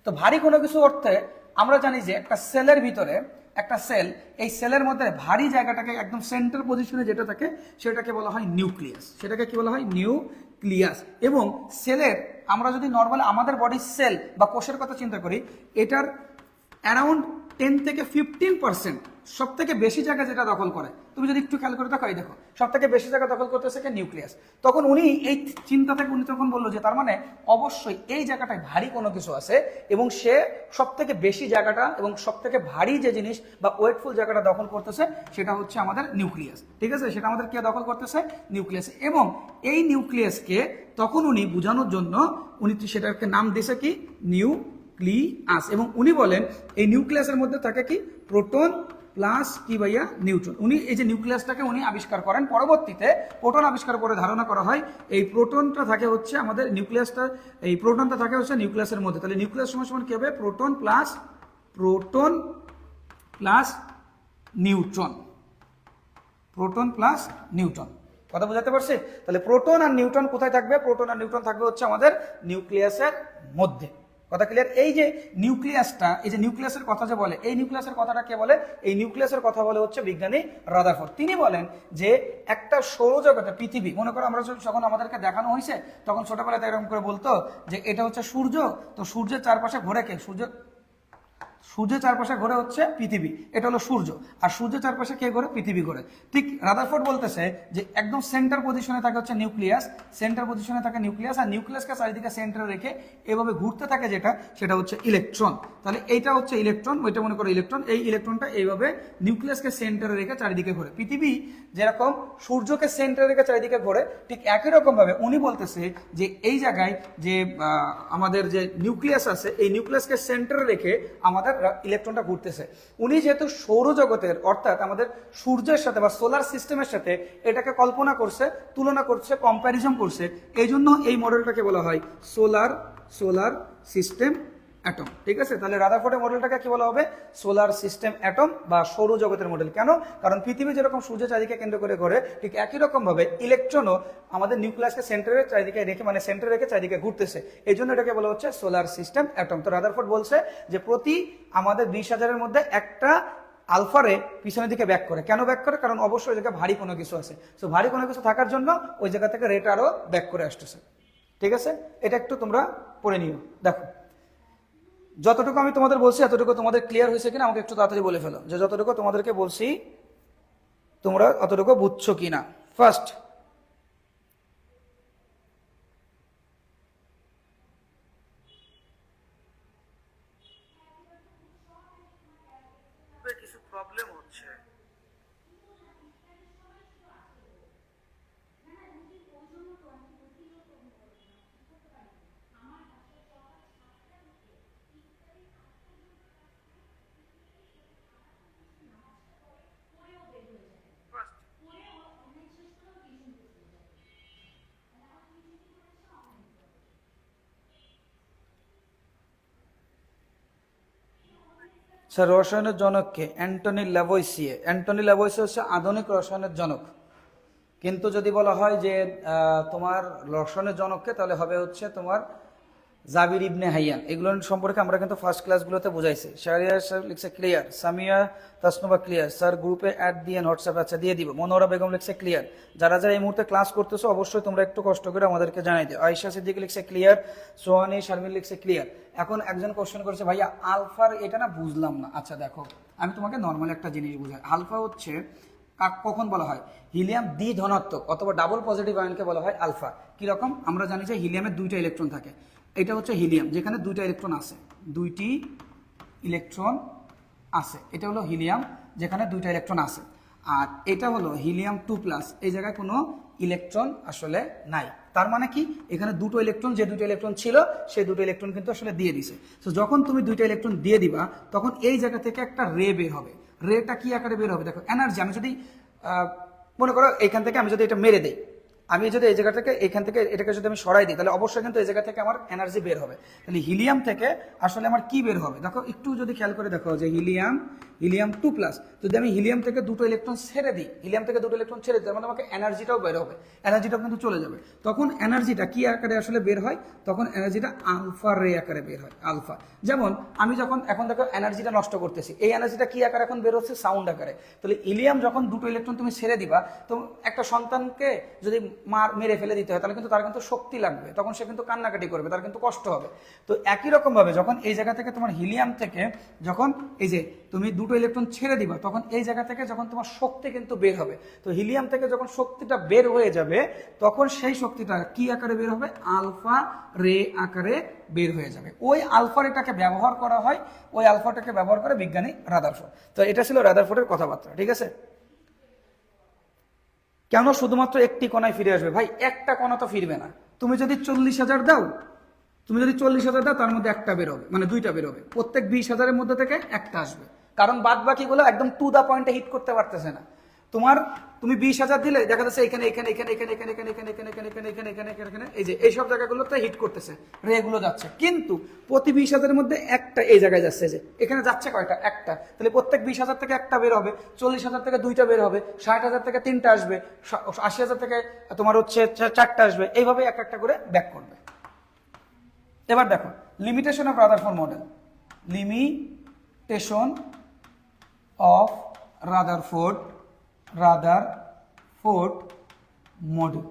তো ভারী কোনো কিছু অর্থে আমরা জানি যে একটা সেলের ভিতরে, একটা সেল, এই সেলের মধ্যে ভারী জায়গাটাকে একদম সেন্টার পজিশনে যেটা থাকে সেটাকে বলা হয় নিউক্লিয়াস। সেটাকে কি বলা হয়, নিউক্লিয়াস। এবং সেলের, আমরা যদি নর্মালি আমাদের বডির সেল বা কোষের কথা চিন্তা করি, এটার অ্যারাউন্ড 10 থেকে 15% সব থেকে বেশি জায়গা যেটা দখল করে, তুমি যদি একটু খেয়াল করে দেখো, এই দেখো সব থেকে বেশি জায়গা দখল করতেছে কে, নিউক্লিয়াস। তখন উনি এই চিন্তা থেকে উনি তখন বললো যে তার মানে অবশ্যই এই জায়গাটায় ভারী কোনো কিছু আছে, এবং সে সব থেকে বেশি জায়গাটা এবং সব থেকে ভারী যে জিনিস বা ওয়েটফুল জায়গাটা দখল করতেছে সেটা হচ্ছে আমাদের নিউক্লিয়াস, ঠিক আছে। সেটা আমাদের কে দখল করতেছে, নিউক্লিয়াস। এবং এই নিউক্লিয়াসকে তখন উনি বোঝানোর জন্য উনি সেটাকে নাম দিয়েছে কি, নিউক্লিয়াস। এবং উনি বলেন এই নিউক্লিয়াসের মধ্যে থাকে কি, প্রোটন প্লাস কি ভাইয়া, নিউট্রন। উনি এই যে নিউক্লিয়াসটাকে উনি আবিষ্কার করেন, পরবর্তীতে প্রোটন আবিষ্কার করে ধারণা করা হয় এই প্রোটনটা থাকে হচ্ছে আমাদের নিউক্লিয়াসটা, এই প্রোটনটা থাকে হচ্ছে নিউক্লিয়াসের মধ্যে। তাহলে নিউক্লিয়াস সমান সমান কি হবে, proton plus neutron, proton plus neutron. কথা বোঝাতে পারছি? তাহলে প্রোটন আর নিউট্রন কোথায় থাকবে, প্রোটন আর নিউট্রন থাকবে হচ্ছে আমাদের নিউক্লিয়াসের মধ্যে। কথা ক্লিয়ার? এই যে নিউক্লিয়াসটা, এই যে নিউক্লিয়াসের কথা যে বলে, এই নিউক্লিয়াসের কথাটা কে বলে? এই নিউক্লিয়াসের কথা বলে হচ্ছে বিজ্ঞানী রাদারফোর্ড। তিনি বলেন যে একটা সৌরজগতে পৃথিবী, মনে করো আমরা যখন আমাদেরকে দেখানো হয়েছে তখন ছোটবেলাতে এরকম করে বলতো যে এটা হচ্ছে সূর্য, তো সূর্যের চারপাশে ঘোরে কে? সূর্যের চারপাশে ঘোরে হচ্ছে পৃথিবী, এটা হলো সূর্য। আর সূর্যের চারপাশে কে ঘোরে? পৃথিবী ঘোরে। ঠিক রাদারফোর্ড বলতেছে যে একদম সেন্টার পজিশনে থাকে হচ্ছে নিউক্লিয়াস, সেন্টার পজিশনে থাকে নিউক্লিয়াস, আর নিউক্লিয়াসকে চারিদিকে সেন্টারে রেখে এভাবে ঘুরতে থাকে যেটা, সেটা হচ্ছে ইলেকট্রন। তাহলে এইটা হচ্ছে ইলেকট্রন, ওইটা মনে করো ইলেকট্রন। এই ইলেকট্রনটা এইভাবে নিউক্লিয়াসকে সেন্টারে রেখে চারিদিকে ঘোরে। পৃথিবী যেরকম সূর্যকে সেন্টারে রেখে চারিদিকে ঘোরে, ঠিক একই রকম ভাবে উনি বলতেছে যে এই জায়গায় যে আমাদের যে নিউক্লিয়াস আছে, এই নিউক্লিয়াসকে সেন্টারে রেখে আমাদের ইলেকট্রনটা ঘুরতেছে। উনি যেহেতু সৌরজগতের অর্থাৎ আমাদের সূর্যের সাথে বা সোলার সিস্টেমের সাথে এটাকে কল্পনা করছে, তুলনা করছে, কম্প্যারিজন করছে, এই জন্য এই মডেলটাকে বলা হয় সোলার সিস্টেম অ্যাটম। ঠিক আছে? তাহলে রাদারফোর্ডের মডেলটাকে কি বলা হবে? সোলার সিস্টেম অ্যাটম বা সৌরজগতের মডেল। কেন? কারণ পৃথিবী যেরকম সূর্যের চারিদিকে কেন্দ্র করে ঘোরে, ঠিক একই রকম ভাবে ইলেকট্রনও আমাদের নিউক্লিয়াসকে সেন্টারে চারিদিকে রেখে, মানে সেন্টারে রেখে চারিদিকে ঘুরতেছে, এই জন্য এটাকে বলা হচ্ছে সোলার সিস্টেম অ্যাটম। তো রাদারফোর্ড বলছে যে প্রতি আমাদের 20,000-এর মধ্যে একটা আলফারে পিছনের দিকে ব্যাক করে। কেন ব্যাক করে? কারণ অবশ্যই ওই জায়গায় ভারী কোনো কিছু আছে, সো ভারী কোনো কিছু থাকার জন্য ওই জায়গা থেকে রেট আরো ব্যাক করে আসতেছে। ঠিক আছে? এটা একটু তোমরা পড়ে নিও। দেখো যতটুকু আমি তোমাদের বলছি এতটুকু তোমাদের ক্লিয়ার হয়েছে কিনা আমাকে একটু তাড়াতাড়ি বলে ফেলো, যে যতটুকু তোমাদেরকে বলছি তোমরা অতটুকু বুঝছো কিনা। ফার্স্ট, কিছু প্রবলেম হচ্ছে। স্যার রসায়নের জনককে অ্যান্টনি ল্যাভয়েসিয়ে। অ্যান্টনি ল্যাভয়েসিয়ে হচ্ছে আধুনিক রসায়নের জনক। কিন্তু যদি বলা হয় যে তোমার রসায়নের জনককে, তাহলে হবে হচ্ছে তোমার জাবির ইবনে হাইয়ান। এগুলো সম্পর্কে আমরা কিন্তু ফার্স্ট ক্লাসগুলোতে বুঝাইছি। শাহরিয়ার স্যার লিখছে clear, Samia Tasnuva clear, sir গ্রুপে অ্যাড দিয়ে হোয়াটসঅ্যাপ আচ্ছা দিয়ে দিব। মনোহরা বেগম লিখছে ক্লিয়ার। যারা যারা এই মুহূর্তে ক্লাস করতেছো অবশ্যই তোমরা একটু কষ্ট করে আমাদেরকে জানাই দিও। আয়েশা সিদ্দিক লিখছে ক্লিয়ার, সোহানি শারমিন লিখছে ক্লিয়ার। এখন একজন কোশ্চেন করেছে ভাইয়া আলফার এটা না বুঝলাম না। আচ্ছা দেখো, আমি তোমাকে নর্মাল একটা জিনিস বুঝাই। আলফা হচ্ছে কখন বলা হয়? হিলিয়াম দ্বি ধনাত্মক অথবা ডাবল পজিটিভ আয়নকে বলা হয় আলফা। কিরকম? আমরা জানি যে হিলিয়ামের 2টা ইলেকট্রন থাকে। এটা হচ্ছে হিলিয়াম যেখানে 2টা ইলেকট্রন আছে, 2টি ইলেকট্রন আছে। এটা হলো হিলিয়াম যেখানে 2টা ইলেকট্রন আছে। আর এটা হলো হিলিয়াম 2+, এই জায়গায় কোনো ইলেকট্রন আসলে নাই। তার মানে কি? এখানে 2টো ইলেকট্রন, যে 2টো ইলেকট্রন ছিল সেই 2টো ইলেকট্রন কিন্তু আসলে দিয়ে দিছে। তো যখন তুমি 2টা ইলেকট্রন দিয়ে দিবা তখন এই জায়গা থেকে একটা রে বের হবে। রেটা কি আকারে বের হবে? দেখো এনার্জি, আমি যদি মনে করো এখান থেকে আমি যদি এটা মেরে দেই, আমি যদি এই জায়গা থেকে এখান থেকে এটাকে যদি আমি সরাই দিই, তাহলে অবশ্যই কিন্তু এই জায়গা থেকে আমার এনার্জি বের হবে। তাহলে হিলিয়াম থেকে আসলে আমার কি বের হবে? দেখো একটু যদি খেয়াল করে দেখো যে হিলিয়াম 2+, যদি আমি হিলিয়াম থেকে 2টো ইলেকট্রন ছেড়ে দিই, হিলিয়াম থেকে 2টো ইলেকট্রন ছেড়ে দিই, মানে আমাকে এনার্জিটাও বের হবে, এনার্জিটাও কিন্তু চলে যাবে। তখন এনার্জিটা কি আকারে আসলে বের হয়? তখন এনার্জিটা আলফা রে আকারে বের হয়। আলফা, যেমন আমি যখন এখন দেখো এনার্জিটা নষ্ট করতেছি, এই এনার্জিটা কি আকারে এখন বের হচ্ছে? সাউন্ড আকারে। তাহলে হিলিয়াম যখন 2টো ইলেকট্রন তুমি ছেড়ে দিবা, তো একটা সন্তানকে যদি মেরে ফেলে দিতে হয় তাহলে কিন্তু তার কিন্তু শক্তি লাগবে, তখন সে কিন্তু কান্নাকাটি করবে, তার কিন্তু কষ্ট হবে। তো একই রকম ভাবে যখন এই জায়গা থেকে তোমার হিলিয়াম থেকে যখন এই যে তুমি 2টো ইলেকট্রন ছেড়ে দিবা, তখন এই জায়গা থেকে যখন তোমার শক্তি কিন্তু বের হবে। তো হিলিয়াম থেকে যখন শক্তিটা বের হয়ে যাবে তখন সেই শক্তিটা কি আকারে বের হবে? আলফা রে আকারে বের হয়ে যাবে। ওই আলফা রেটাকে ব্যবহার করা হয়, ওই আলফাটাকে ব্যবহার করে বিজ্ঞানী রাদারফোর্ড। তো এটা ছিল রাদারফোর্ডের কথাবার্তা। ঠিক আছে? কেন শুধুমাত্র একটি কণায় ফিরে আসবে? ভাই একটা কণা তো ফিরবে না। তুমি যদি 40,000 দাও, তার মধ্যে একটা বেরোবে, মানে 2টা বেরোবে। প্রত্যেক 20,000-এর মধ্যে থেকে একটা আসবে, কারণ বাদ বাকিগুলো একদম টু দা পয়েন্টে হিট করতে পারতেছে না। তুমি 20,000 দিলে দেখা যাচ্ছে এখানে এখানে এখানে এখানে এখানে এখানে এখানে এখানে এখানে এখানে এখানে এখানে এখানে এই যে এইসব জায়গাগুলোতে হিট করতেছে, রেগুলো যাচ্ছে। কিন্তু প্রতি 20,000-এর মধ্যে একটা এই জায়গায় যাচ্ছে, যে এখানে যাচ্ছে কয়টা? একটা। তাহলে প্রত্যেক 20,000 থেকে একটা বের হবে, 40,000 থেকে 2টা বের হবে, 60,000 থেকে 3টা আসবে, 80,000 থেকে তোমার হচ্ছে 4টা আসবে, এইভাবে এক একটা করে ব্যাক করবে। এবার দেখো limitation of Rutherford model, limitation of Rutherford model,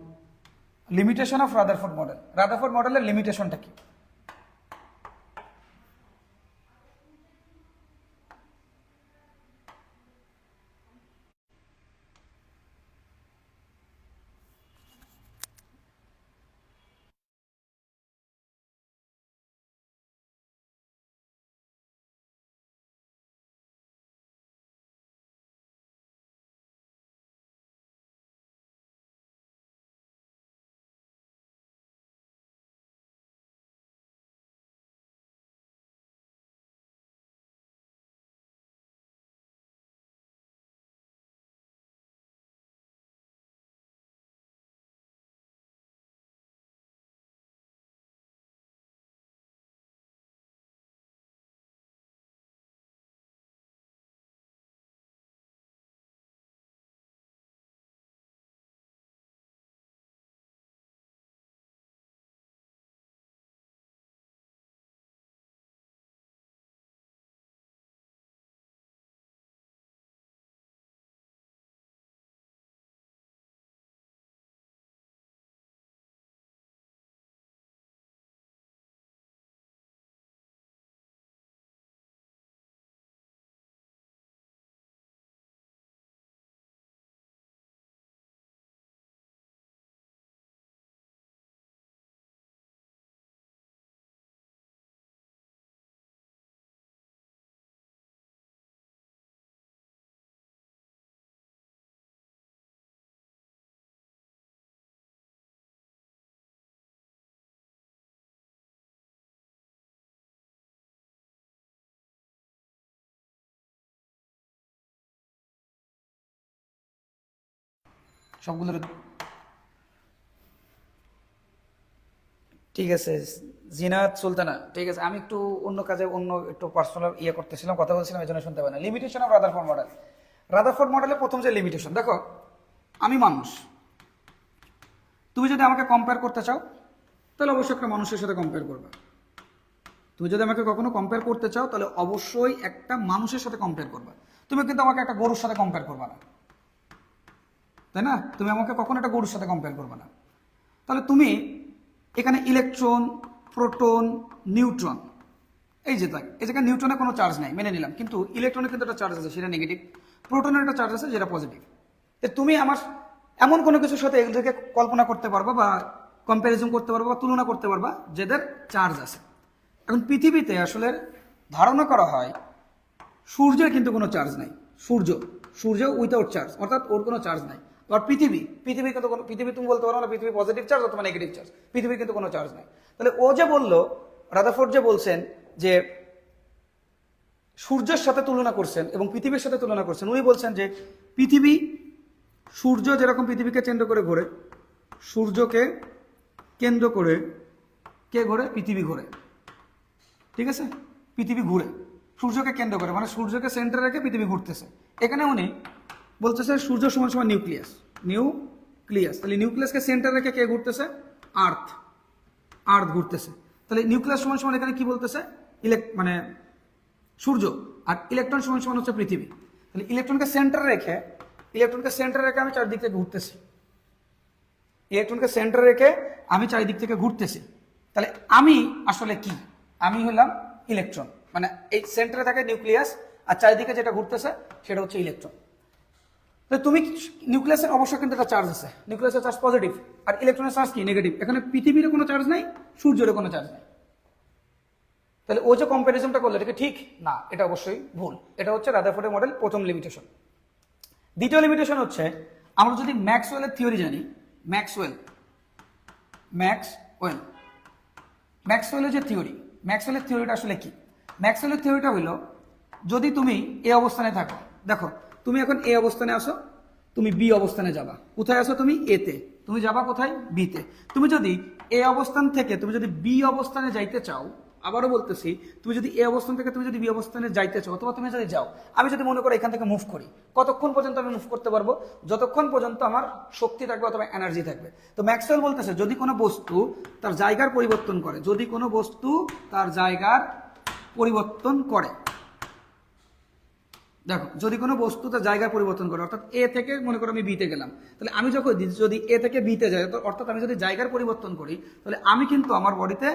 limitation of Rutherford model. Rutherford মডেলের লিমিটেশনটা কি? সবগুলোর ঠিক আছে। জিনাত সুলতানা, ঠিক আছে। আমি একটু অন্য কাজে একটু পার্সোনাল করতেছিলাম, কথা বলছিলাম, এই জন্য শুনতে পাই না। Limitation of Rutherford model. Rutherford মডেলের প্রথম যে লিমিটেশন, দেখো আমি মানুষ, তুমি যদি আমাকে কম্পেয়ার করতে চাও তাহলে অবশ্যই একটা মানুষের সাথে কম্পেয়ার করবে। তুমি যদি আমাকে কখনো কম্পেয়ার করতে চাও তাহলে অবশ্যই একটা মানুষের সাথে কম্পেয়ার করবে। তুমি কিন্তু আমাকে একটা গরুর সাথে কম্পেয়ার করবে না, তাই না? তুমি আমাকে কখনো একটা গরুর সাথে কম্পেয়ার করবে না। তাহলে তুমি এখানে ইলেকট্রন, প্রোটন, নিউট্রন, এই যে তাই, এই জায়গায় নিউট্রনের কোনো চার্জ নাই, মেনে নিলাম, কিন্তু ইলেকট্রনের কিন্তু একটা চার্জ আছে, সেটা নেগেটিভ। প্রোটনের একটা চার্জ আছে, যেটা পজিটিভ। তুমি আমার এমন কোনো কিছুর সাথে এগুলোকে কল্পনা করতে পারবা বা কম্প্যারিজন করতে পারবা বা তুলনা করতে পারবা যেদের চার্জ আছে। এখন পৃথিবীতে আসলে ধারণা করা হয় সূর্যের কিন্তু কোনো চার্জ নাই। সূর্য উইথাউট চার্জ, অর্থাৎ ওর কোনো চার্জ নাই। আর পৃথিবী কিন্তু কোনো, পৃথিবী তুমি বলতে পারো না পৃথিবী পজিটিভ চার্জ অথবা নেগেটিভ চার্জ, পৃথিবীর কিন্তু কোনো চার্জ নাই। তাহলে ও যে বললো, রাদারফোর্ড যে বলছেন যে সূর্যের সাথে তুলনা করছেন এবং পৃথিবীর সাথে তুলনা করছেন, উনি বলছেন যে পৃথিবী, সূর্য যেরকম পৃথিবীকে কেন্দ্র করে ঘোরে, সূর্যকে কেন্দ্র করে কে ঘোরে? পৃথিবী ঘোরে, ঠিক আছে? পৃথিবী ঘুরে সূর্যকে কেন্দ্র করে, মানে সূর্যকে সেন্টারে রেখে পৃথিবী ঘুরতেছে। এখানে উনি বলতেছে সূর্য সমান সমান নিউক্লিয়াস। তাহলে নিউক্লিয়াসকে সেন্টারে রেখে কে ঘুরতেছে? আর্থ ঘুরতেছে। তাহলে নিউক্লিয়াস সমান সমান এখানে কি বলতেছে? মানে সূর্য। আর ইলেকট্রন সমান সমান হচ্ছে পৃথিবী। তাহলে ইলেকট্রনকে সেন্টারে রেখে আমি চারিদিক থেকে ঘুরতেছি। আমি চারিদিক থেকে ঘুরতেছি। তাহলে আমি আসলে কি? আমি হলাম ইলেকট্রন, মানে এই সেন্টারে থাকে নিউক্লিয়াস, আর চারিদিকে যেটা ঘুরতেছে সেটা হচ্ছে ইলেকট্রন। তো তুমি নিউক্লিয়াসের অবশ্যই কিন্তু একটা চার্জ আছে, নিউক্লিয়াসের চার্জ পজিটিভ, আর ইলেকট্রনের চার্জ কি? নেগেটিভ। এখানে পৃথিবীর কোনো চার্জ নাই, সূর্যের কোনো চার্জ নাই। তাহলে ও যে কম্পারিজনটা করলো এটা ঠিক না, এটা অবশ্যই ভুল। এটা হচ্ছে রাদারফোর্ডের মডেল প্রথম লিমিটেশন। দ্বিতীয় লিমিটেশন হচ্ছে, আমরা যদি ম্যাক্সওয়েলের থিওরি জানি, ম্যাক্সওয়েলের যে থিওরি, ম্যাক্সওয়েলের থিওরিটা আসলে কি? ম্যাক্সওয়েলের থিওরিটা হলো, যদি তুমি এ অবস্থানে থাকো, দেখো তুমি এখন এ অবস্থানে আসো, তুমি বি অবস্থানে যাবা। কোথায় আসো তুমি? এতে। তুমি যাবা কোথায়? বিতে। তুমি যদি এ অবস্থান থেকে তুমি যদি বি অবস্থানে যাইতে চাও, আবারও বলতেছি, তুমি যদি এই অবস্থান থেকে তুমি যদি বি অবস্থানে যাইতে চাও, অথবা তুমি যদি যাও, আমি যদি মনে করো এখান থেকে মুভ করি, কতক্ষণ পর্যন্ত আমি মুভ করতে পারবো? যতক্ষণ পর্যন্ত আমার শক্তি থাকবে অথবা এনার্জি থাকবে। তো ম্যাক্সওয়েল বলতেছে যদি কোনো বস্তু তার জায়গার পরিবর্তন করে, যদি কোনো বস্তু তার জায়গার পরিবর্তন করে, দেখো যদি কোনো বস্তু তার জায়গার পরিবর্তন করে, অর্থাৎ এ থেকে মনে করো আমি বিতে গেলাম, তাহলে আমি যখন যদি এ থেকে বিতে যাই, অর্থাৎ আমি যদি জায়গার পরিবর্তন করি, তাহলে আমি কিন্তু আমার বডিতে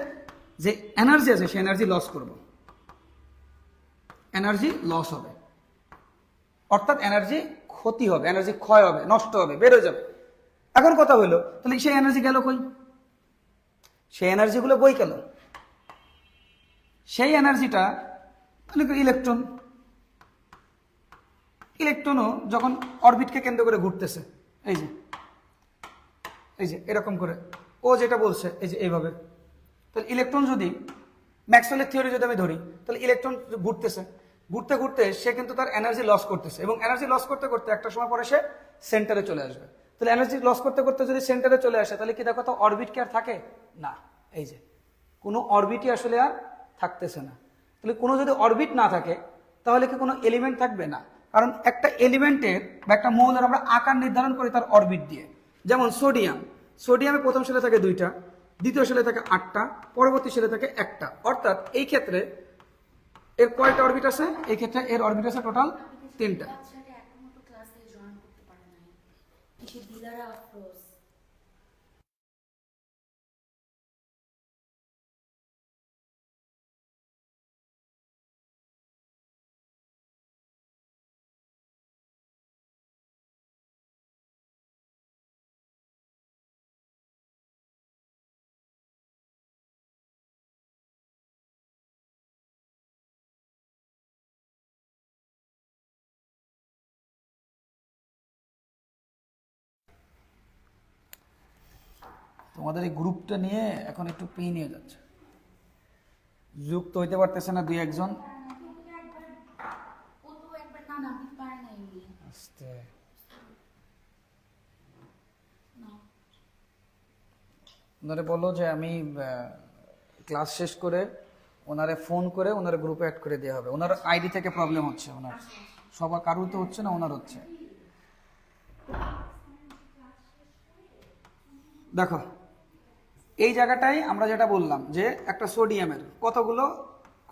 যে এনার্জি আছে সেই এনার্জি লস করব, এনার্জি লস হবে, অর্থাৎ এনার্জি ক্ষতি হবে, এনার্জি ক্ষয় হবে, নষ্ট হবে, বেড়ে যাবে। এখন কথা হলো, তাহলে সেই এনার্জি গেল কই? সেই এনার্জিগুলো বই গেল। সেই এনার্জিটা ইলেকট্রন, ইলেকট্রনও যখন অরবিটকে কেন্দ্র করে ঘুরতেছে, এই যে এই যে এরকম করে, ও যেটা বলছে এই যে এইভাবে, তাহলে ইলেকট্রন যদি ম্যাক্সওয়েলের থিওরি যদি আমি ধরি, তাহলে ইলেকট্রন ঘুরতেছে, ঘুরতে ঘুরতে সে কিন্তু তার এনার্জি লস করতেছে, এবং এনার্জি লস করতে করতে একটা সময় পরে সে সেন্টারে চলে আসবে। তাহলে এনার্জি লস করতে করতে যদি সেন্টারে চলে আসে, তাহলে কি দেখো তো অরবিট কি আর থাকে না? এই যে কোনো অরবিটই আসলে আর থাকতেছে না। তাহলে কোনো যদি অরবিট না থাকে, তাহলে কি কোনো এলিমেন্ট থাকবে না? কারণ একটা এলিমেন্টের বা একটা মৌলের আমরা আকার নির্ধারণ করি তার অরবিট দিয়ে। যেমন সোডিয়াম, সোডিয়ামে প্রথম সেলে থাকে 2টা, দ্বিতীয় সেলে থাকে 8টা, পরবর্তী সেলে থাকে 1টা, অর্থাৎ এই ক্ষেত্রে এর কয়টা অরবিট আছে? এই ক্ষেত্রে এর অরবিট আছে টোটাল 3টা। তোমাদের এই গ্রুপটা নিয়ে এখন একটু পেইন হয়ে যাচ্ছে, যুক্ত হইতে পারতেছে না দুই একজন। আস্তে ওনারে বলো যে আমি ক্লাস শেষ করে ওনারে ফোন করে ওনার গ্রুপে অ্যাড করে দেওয়া হবে। ওনার আইডি থেকে প্রবলেম হচ্ছে, ওনার সবার কারুর তো হচ্ছে না, ওনার হচ্ছে। দেখো এই জায়গাটাই আমরা যেটা বললাম যে একটা সোডিয়ামের কতগুলো,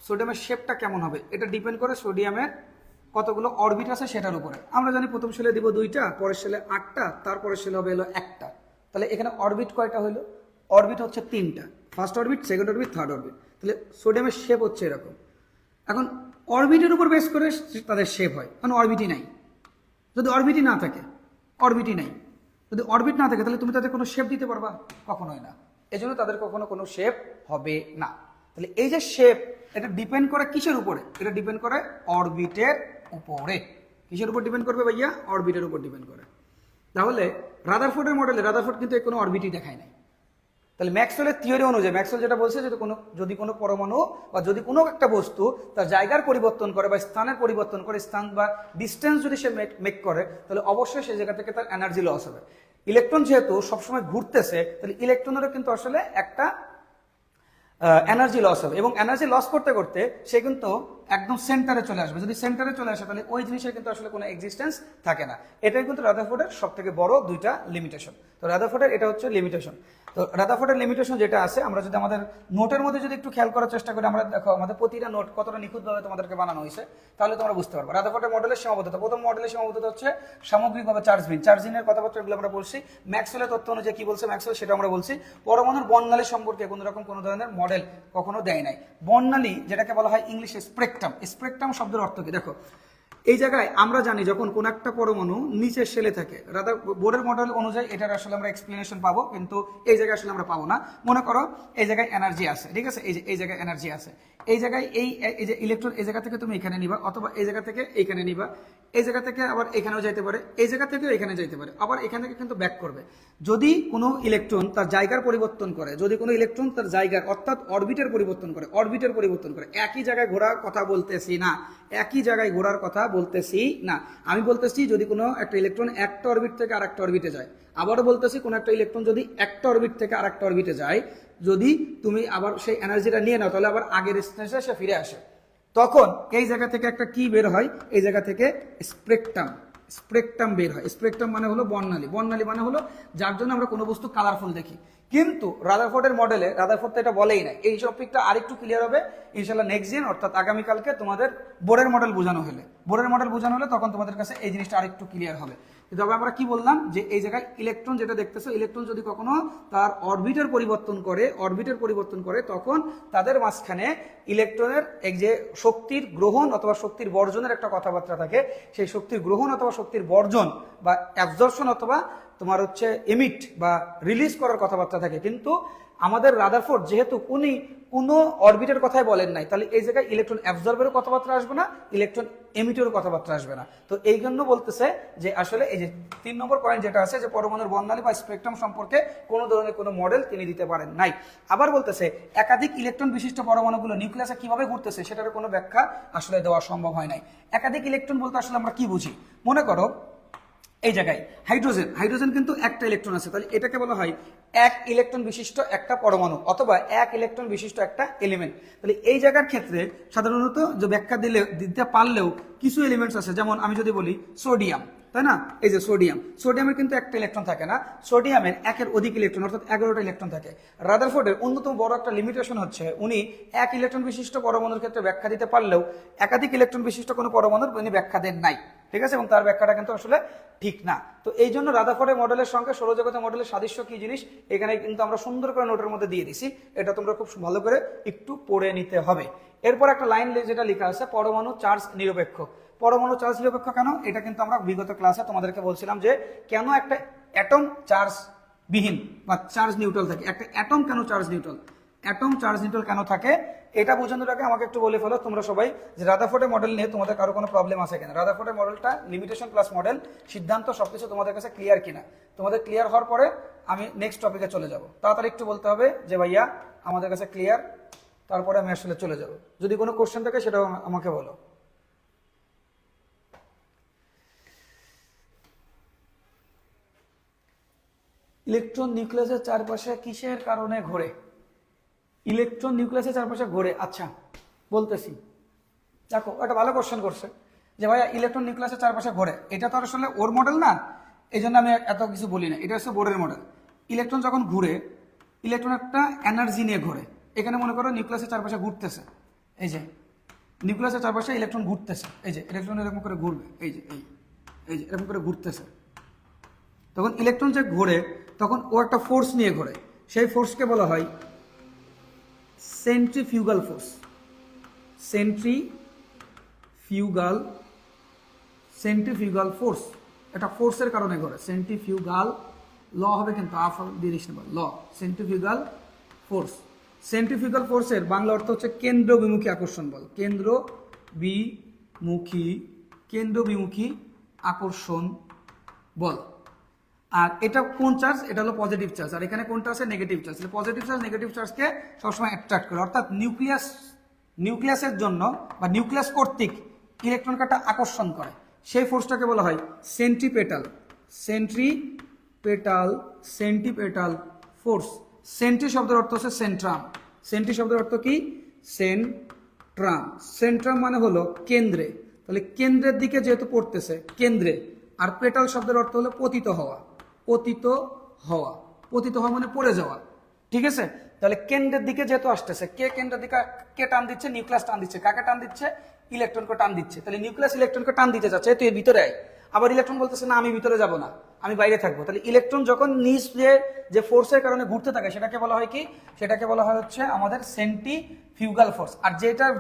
সোডিয়ামের শেপটা কেমন হবে এটা ডিপেন্ড করে সোডিয়ামের কতগুলো অরবিট আছে সেটার উপরে। আমরা জানি প্রথম সেলে দিব 2টা, পরের সেলে 8টা, তারপরের সেলে হবে হলো 1টা। তাহলে এখানে অরবিট কয়টা হলো? অরবিট হচ্ছে 3টা, first orbit, second orbit, third orbit. তাহলে সোডিয়ামের শেপ হচ্ছে এরকম। এখন অরবিটের উপর বেস করে তাদের শেপ হয়, কারণ অরবিটই নাই। যদি অরবিটই না থাকে, অরবিটই নাই, যদি অরবিট না থাকে তাহলে তুমি তাদের কোনো শেপ দিতে পারবা? কখনোই না। এই জন্য তাদের কখনো কোনো শেপ হবে না। তাহলে এই যে শেপ, এটা ডিপেন্ড করে কিসের উপরে? এটা ডিপেন্ড করে অরবিটের উপরে। কিসের উপর ডিপেন্ড করবে ভাইয়া? অরবিটের উপর ডিপেন্ড করে। তাহলে রাদারফোর্ডের মডেলে রাদারফোর্ড কিন্তু কোনো অরবিটই দেখায় নাই। তাহলে ম্যাক্সওয়েলের থিওরি অনুযায়ী ম্যাক্সওয়েল যেটা বলছে, যদি কোনো পরমাণু বা যদি কোনো একটা বস্তু তার জায়গার পরিবর্তন করে বা স্থানের পরিবর্তন করে, স্থান বা ডিস্টেন্স যদি সে মেক করে, তাহলে অবশ্যই সেই জায়গা থেকে তার এনার্জি লস হবে। ইলেকট্রন যেহেতু সবসময় ঘুরতেছে, তাহলে ইলেকট্রনেরও কিন্তু আসলে একটা এনার্জি লস হবে, এবং এনার্জি লস করতে করতে সে কিন্তু একদম সেন্টারে চলে আসবে। যদি সেন্টারে চলে আসে, তাহলে ওই জিনিসের কিন্তু আসলে কোনো এক্সিস্টেন্স থাকে না। এটাই কিন্তু রাদারফোর্ডের সব থেকে বড় 2টা লিমিটেশন। তো রাদারফোর্ডের এটা হচ্ছে লিমিটেশন। তো রাদারফোর্ডের লিমিটেশন যেটা আছে, আমরা যদি আমাদের নোটের মধ্যে যদি একটু খেয়াল করার চেষ্টা করি, আমরা দেখো আমাদের প্রতিটা নোট কতটা নিখুঁতভাবে তোমাদেরকে বানানো হয়েছে, তাহলে তোমরা বুঝতে পারবে। রাদারফোর্ডের মডেলের সীমাবদ্ধতা, প্রথম মডেলের সীমাবদ্ধতা হচ্ছে সামগ্রিকভাবে চার্জবিহীন। চার্জিনের কথাবার্তাগুলো আমরা বলছি। ম্যাক্সওয়েলের তথ্য অনুযায়ী কি বলছে ম্যাক্সওয়েল সেটা আমরা বলছি। পরমাণুর বর্ণালী সম্পর্কে কোনো রকম কোনো ধরনের মডেল কখনো দেয় নাই। বর্ণালী যেটাকে বলা হয় ইংলিশে স্পেকট্রাম। স্পেকট্রাম শব্দের অর্থ কি? দেখো এই জায়গায় আমরা জানি যখন কোন একটা পরমাণু নিচের শেলে থাকে, রাদার বোর্ডের মডেল অনুযায়ী এটার আসলে আমরা এক্সপ্লেনেশন পাবো, কিন্তু এই জায়গায় আসলে আমরা পাবো না। মনে করো এই জায়গায় এনার্জি আছে, ঠিক আছে, এই যে এই জায়গায় এনার্জি আছে, এই জায়গায় এই যে ইলেকট্রন এই জায়গা থেকে তুমি এখানে নিবা, অথবা এই জায়গা থেকে এইখানে নিবা, এই জায়গা থেকে আবার এখানেও যাইতে পারে, এই জায়গা থেকেও এখানে যাইতে পারে, আবার এখান থেকে কিন্তু ব্যাক করবে। যদি কোনো ইলেকট্রন তার জায়গার পরিবর্তন করে, যদি কোনো ইলেকট্রন তার জায়গার অর্থাৎ অরবিটের পরিবর্তন করে, অরবিটের পরিবর্তন করে, একই জায়গায় ঘোরার কথা বলতেছি না, একই জায়গায় ঘোরার কথা বলতেছি না, আমি বলতেছি যদি কোনো একটা ইলেকট্রন একটা অরবিট থেকে আরেকটা অরবিটে যায়। আবারও বলতেছি, কোনো একটা ইলেকট্রন যদি একটা অরবিট থেকে আরেকটা অরবিটে যায়, যদি তুমি আবার সেই এনার্জিটা নিয়ে নাও তাহলে আবার আগের স্টেজে সে ফিরে আসে। তখন এই জায়গা থেকে একটা কি বের হয়, এই জায়গা থেকে স্পেকট্রাম বের হয়। স্পেকট্রাম মানে হলো বর্ণালী, বর্ণালী মানে হলো যার জন্য আমরা কোনো বস্তু কালারফুল দেখি। কিন্তু রাদারফোর্ডের মডেলে রাদারফোর্ড তো এটা বলেই নাই। এই টপিকটা আরেকটু ক্লিয়ার হবে ইনশাল্লাহ নেক্সট দিন, অর্থাৎ আগামীকালকে তোমাদের বোরের মডেল বোঝানো হলে তখন তোমাদের কাছে এই জিনিসটা আরেকটু ক্লিয়ার হবে। তবে আমরা কি বললাম যে এই জায়গায় ইলেকট্রন যেটা দেখতেছো, ইলেকট্রন যদি কখনো তার অরবিটের পরিবর্তন করে তখন তাদের মাঝখানে ইলেকট্রনের এক যে শক্তির গ্রহণ অথবা শক্তির বর্জনের একটা কথাবার্তা থাকে, সেই শক্তির গ্রহণ অথবা শক্তির বর্জন বা অ্যাবজর্পশন অথবা তোমার হচ্ছে এমিট বা রিলিজ করার কথাবার্তা থাকে। কিন্তু আমাদের রাদারফোর্ড যেহেতু উনি কোনো অরবিটের কথাই বলেন নাই, তাহলে এই জায়গায় ইলেকট্রন অ্যাবজর্বেরও কথাবার্তা আসবে না, ইলেকট্রন এমিটেরও কথাবার্তা আসবে না। তো এই জন্য বলতেছে যে আসলে এই যে 3 নম্বর পয়েন্ট যেটা আছে যে পরমাণুর বর্ণালী বা স্পেকট্রাম সম্পর্কে কোনো ধরনের কোনো মডেল তিনি দিতে পারেন নাই। আবার বলতেছে একাধিক ইলেকট্রন বিশিষ্ট পরমাণুগুলো নিউক্লিয়াসে কিভাবে ঘুরতেছে সেটার কোনো ব্যাখ্যা আসলে দেওয়া সম্ভব হয় নাই। একাধিক ইলেকট্রন বলতে আসলে আমরা কি বুঝি, মনে করো এই জায়গায় হাইড্রোজেন কিন্তু একটা ইলেকট্রন আছে, তাহলে এটাকে বলা হয় এক ইলেকট্রন বিশিষ্ট একটা পরমাণু অথবা এক ইলেকট্রন বিশিষ্ট একটা এলিমেন্ট। তাহলে এই জায়গার ক্ষেত্রে সাধারণত যে ব্যাখ্যা দিতে পারলেও কিছু এলিমেন্টস আছে, যেমন আমি যদি বলি সোডিয়াম, তাই না, এই যে সোডিয়ামের কিন্তু একটা ইলেকট্রন থাকে না, সোডিয়ামের একের অধিক ইলেকট্রন অর্থাৎ 11টা ইলেকট্রন থাকে। রাদারফোর্ডের অন্যতম বড় একটা লিমিটেশন হচ্ছে উনি এক ইলেকট্রন বিশিষ্ট পরমাণুর ক্ষেত্রে ব্যাখ্যা দিতে পারলেও একাধিক ইলেকট্রন বিশিষ্ট কোনো পরমাণুর উনি ব্যাখ্যা দেন নাই, ঠিক আছে, এবং তার ব্যাখ্যাটা কিন্তু আসলে ঠিক না। তো এই জন্য রাদারফোর্ডের মডেলের সঙ্গে সৌরজগতের মডেলের সাদৃশ্য কি জিনিস এখানে কিন্তু আমরা সুন্দর করে নোটের মধ্যে দিয়ে দিছি, এটা তোমরা খুব ভালো করে একটু পড়ে নিতে হবে। এরপর একটা লাইন যেটা লেখা আছে পরমাণু চার্জ নিরপেক্ষ। পরমাণু চার্জ নিরপেক্ষ কেন, এটা কিন্তু আমরা বিগত ক্লাসে তোমাদেরকে বলছিলাম যে কেন একটা অ্যাটম চার্জ বিহীন বা চার্জ নিউট্রাল থাকে, একটা অ্যাটম কেন চার্জ নিউট্রাল কেন থাকে, এটা বোঝানোর আগে আমাকে একটু বলে ফেলো তোমরা সবাই যে রাদারফোর্ডের মডেল নিয়ে তোমাদের কারো কোনো প্রবলেম আছে কিনা। রাদারফোর্ডের মডেলটা লিমিটেশন প্লাস মডেল সিদ্ধান্ত সবকিছু তোমাদের কাছে ক্লিয়ার কিনা। তোমাদের ক্লিয়ার হওয়ার পরে আমি নেক্সট টপিকে চলে যাব। তাড়াতাড়ি একটু বলতে হবে যে ভাইয়া আমাদের কাছে ক্লিয়ার, তারপরে আমি আসলে চলে যাব। যদি কোনো কোশ্চেন থাকে সেটাও আমাকে বলো। ইলেকট্রন নিউক্লিয়াসের চারপাশে কিসের কারণে ঘোরে? ইলেকট্রন নিউক্লিয়াসের চারপাশে ঘোরে, আচ্ছা বলতেছি। দেখো একটা ভালো কোশ্চেন করছে যে ভাইয়া ইলেকট্রন নিউক্লিয়াসের চারপাশে ঘোরে, এটা তো আসলে ওর মডেল না, এই জন্য আমি এত কিছু বলি না, এটা হচ্ছে বোরের মডেল। ইলেকট্রন যখন ঘুরে, ইলেকট্রন একটা এনার্জি নিয়ে ঘোরে। এখানে মনে করো নিউক্লিয়াসের চারপাশে ঘুরতেছে, এই যে নিউক্লিয়াসের চারপাশে ইলেকট্রন ঘুরতেছে, এই যে ইলেকট্রন এরকম করে ঘুরবে, এই যে এরকম করে ঘুরতেছে। তখন ইলেকট্রন যে ঘোরে তখন ও একটা ফোর্স নিয়ে ঘোরে, সেই ফোর্সকে বলা হয় সেন্ট্রিফিউগাল ফোর্স। এটা ফোর্সের কারণে ঘোরে, সেন্ট্রিফিউগাল ল হবে কিন্তু দিয়ে দিস না, ল সেন্ট্রিফিউগাল ফোর্স। সেন্ট্রিফিউগাল ফোর্সের বাংলা অর্থ হচ্ছে কেন্দ্র বিমুখী আকর্ষণ বল, কেন্দ্র বিমুখী আকর্ষণ বল। আর এটা কোন চার্জ, এটা হলো পজিটিভ চার্জ, আর এখানে কোনটা আছে নেগেটিভ চার্জ। পজিটিভ চার্জকে সবসময় অ্যাট্রাক্ট করে, অর্থাৎ নিউক্লিয়াসের জন্য বা নিউক্লিয়াস কর্তৃক ইলেকট্রন কাটা আকর্ষণ করে, সেই ফোর্সটাকে বলা হয় সেন্ট্রিপেটাল ফোর্স। সেন্ট্রি শব্দের অর্থ হচ্ছে সেন্ট্রাম। সেন্ট্রি শব্দের অর্থ কি, সেন্ট্রাম মানে হলো কেন্দ্রে, তাহলে কেন্দ্রের দিকে যেহেতু পড়তেছে কেন্দ্রে। আর পেটাল শব্দের অর্থ হলো পতিত হওয়া মানে পড়ে যাওয়া, ঠিক আছে। তাহলে কেন্দ্রের দিকে যেহেতু আসতেছে, কেন্দ্রের দিকে কে টান দিচ্ছে, নিউক্লিয়াস টান দিচ্ছে। কাকে টান দিচ্ছে, ইলেকট্রনকে টান দিচ্ছে। তাহলে নিউক্লিয়াস ইলেকট্রনকে টান দিতে যাচ্ছে, তুই ভিতরে আয়। আবার ইলেকট্রন বলতেছে না আমি ভিতরে যাব না, আমি বাইরে থাকবো। তাহলে ইলেকট্রন যখন নিজ যে ফোর্সের কারণে ঘুরতে থাকে সেটাকে বলা হয় কি, সেটাকে বলা হয় হচ্ছে আমাদের সেন্ট্রিফিউগাল ফোর্স। আর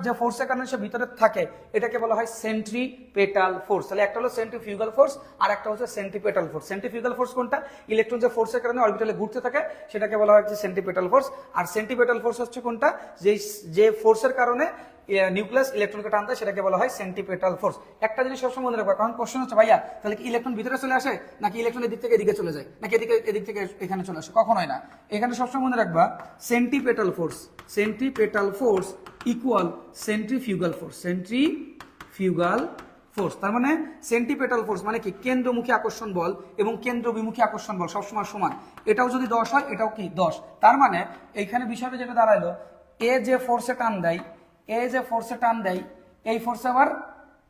যে ফোর্সের কারণে সে ভিতরে থাকে এটাকে বলা হয় সেন্ট্রিপেটাল ফোর্স। তাহলে একটা হলো সেন্ট্রিফিউগাল ফোর্স আর একটা হচ্ছে সেন্ট্রিপেটাল ফোর্স। সেন্ট্রিফিউগাল ফোর্স কোনটা, ইলেকট্রন যে ফোর্সের কারণে অরবিটালে ঘুরতে থাকে সেটাকে বলা হয় সেন্ট্রিপেটাল ফোর্স। আর সেন্ট্রিপেটাল ফোর্স হচ্ছে কোনটা, যে ফোর্সের কারণে নিউক্লিয়াস ইলেকট্রনকে টানতে সেটাকে বলা হয় সেন্ট্রিপেটাল ফোর্স। একটা জিনিস সবসময় মনে রাখবে, কারণ কোশ্চেন হচ্ছে ভাইয়া তাহলে কি ইলেকট্রন ভিতরে চলে আসে নাকি ইলেকট্রন এদিক থেকে এদিকে চলে যায় নাকি এদিক থেকে এখানে চলে আসে, কখনোই না। এখানে সবসময় মনে রাখবা centripetal force equal centrifugal force. তার মানে সেন্টিপেটাল ফোর্স মানে কি কেন্দ্রমুখী আকর্ষণ বল এবং কেন্দ্র বিমুখী আকর্ষণ বল সবসময় সমান। এটাও যদি 10 হয় এটাও কি 10। তার মানে এইখানে বিষয়টা যেটা দাঁড়াইলো, এ যে ফোর্সে টান দেয়, এই ফোর্সে আবার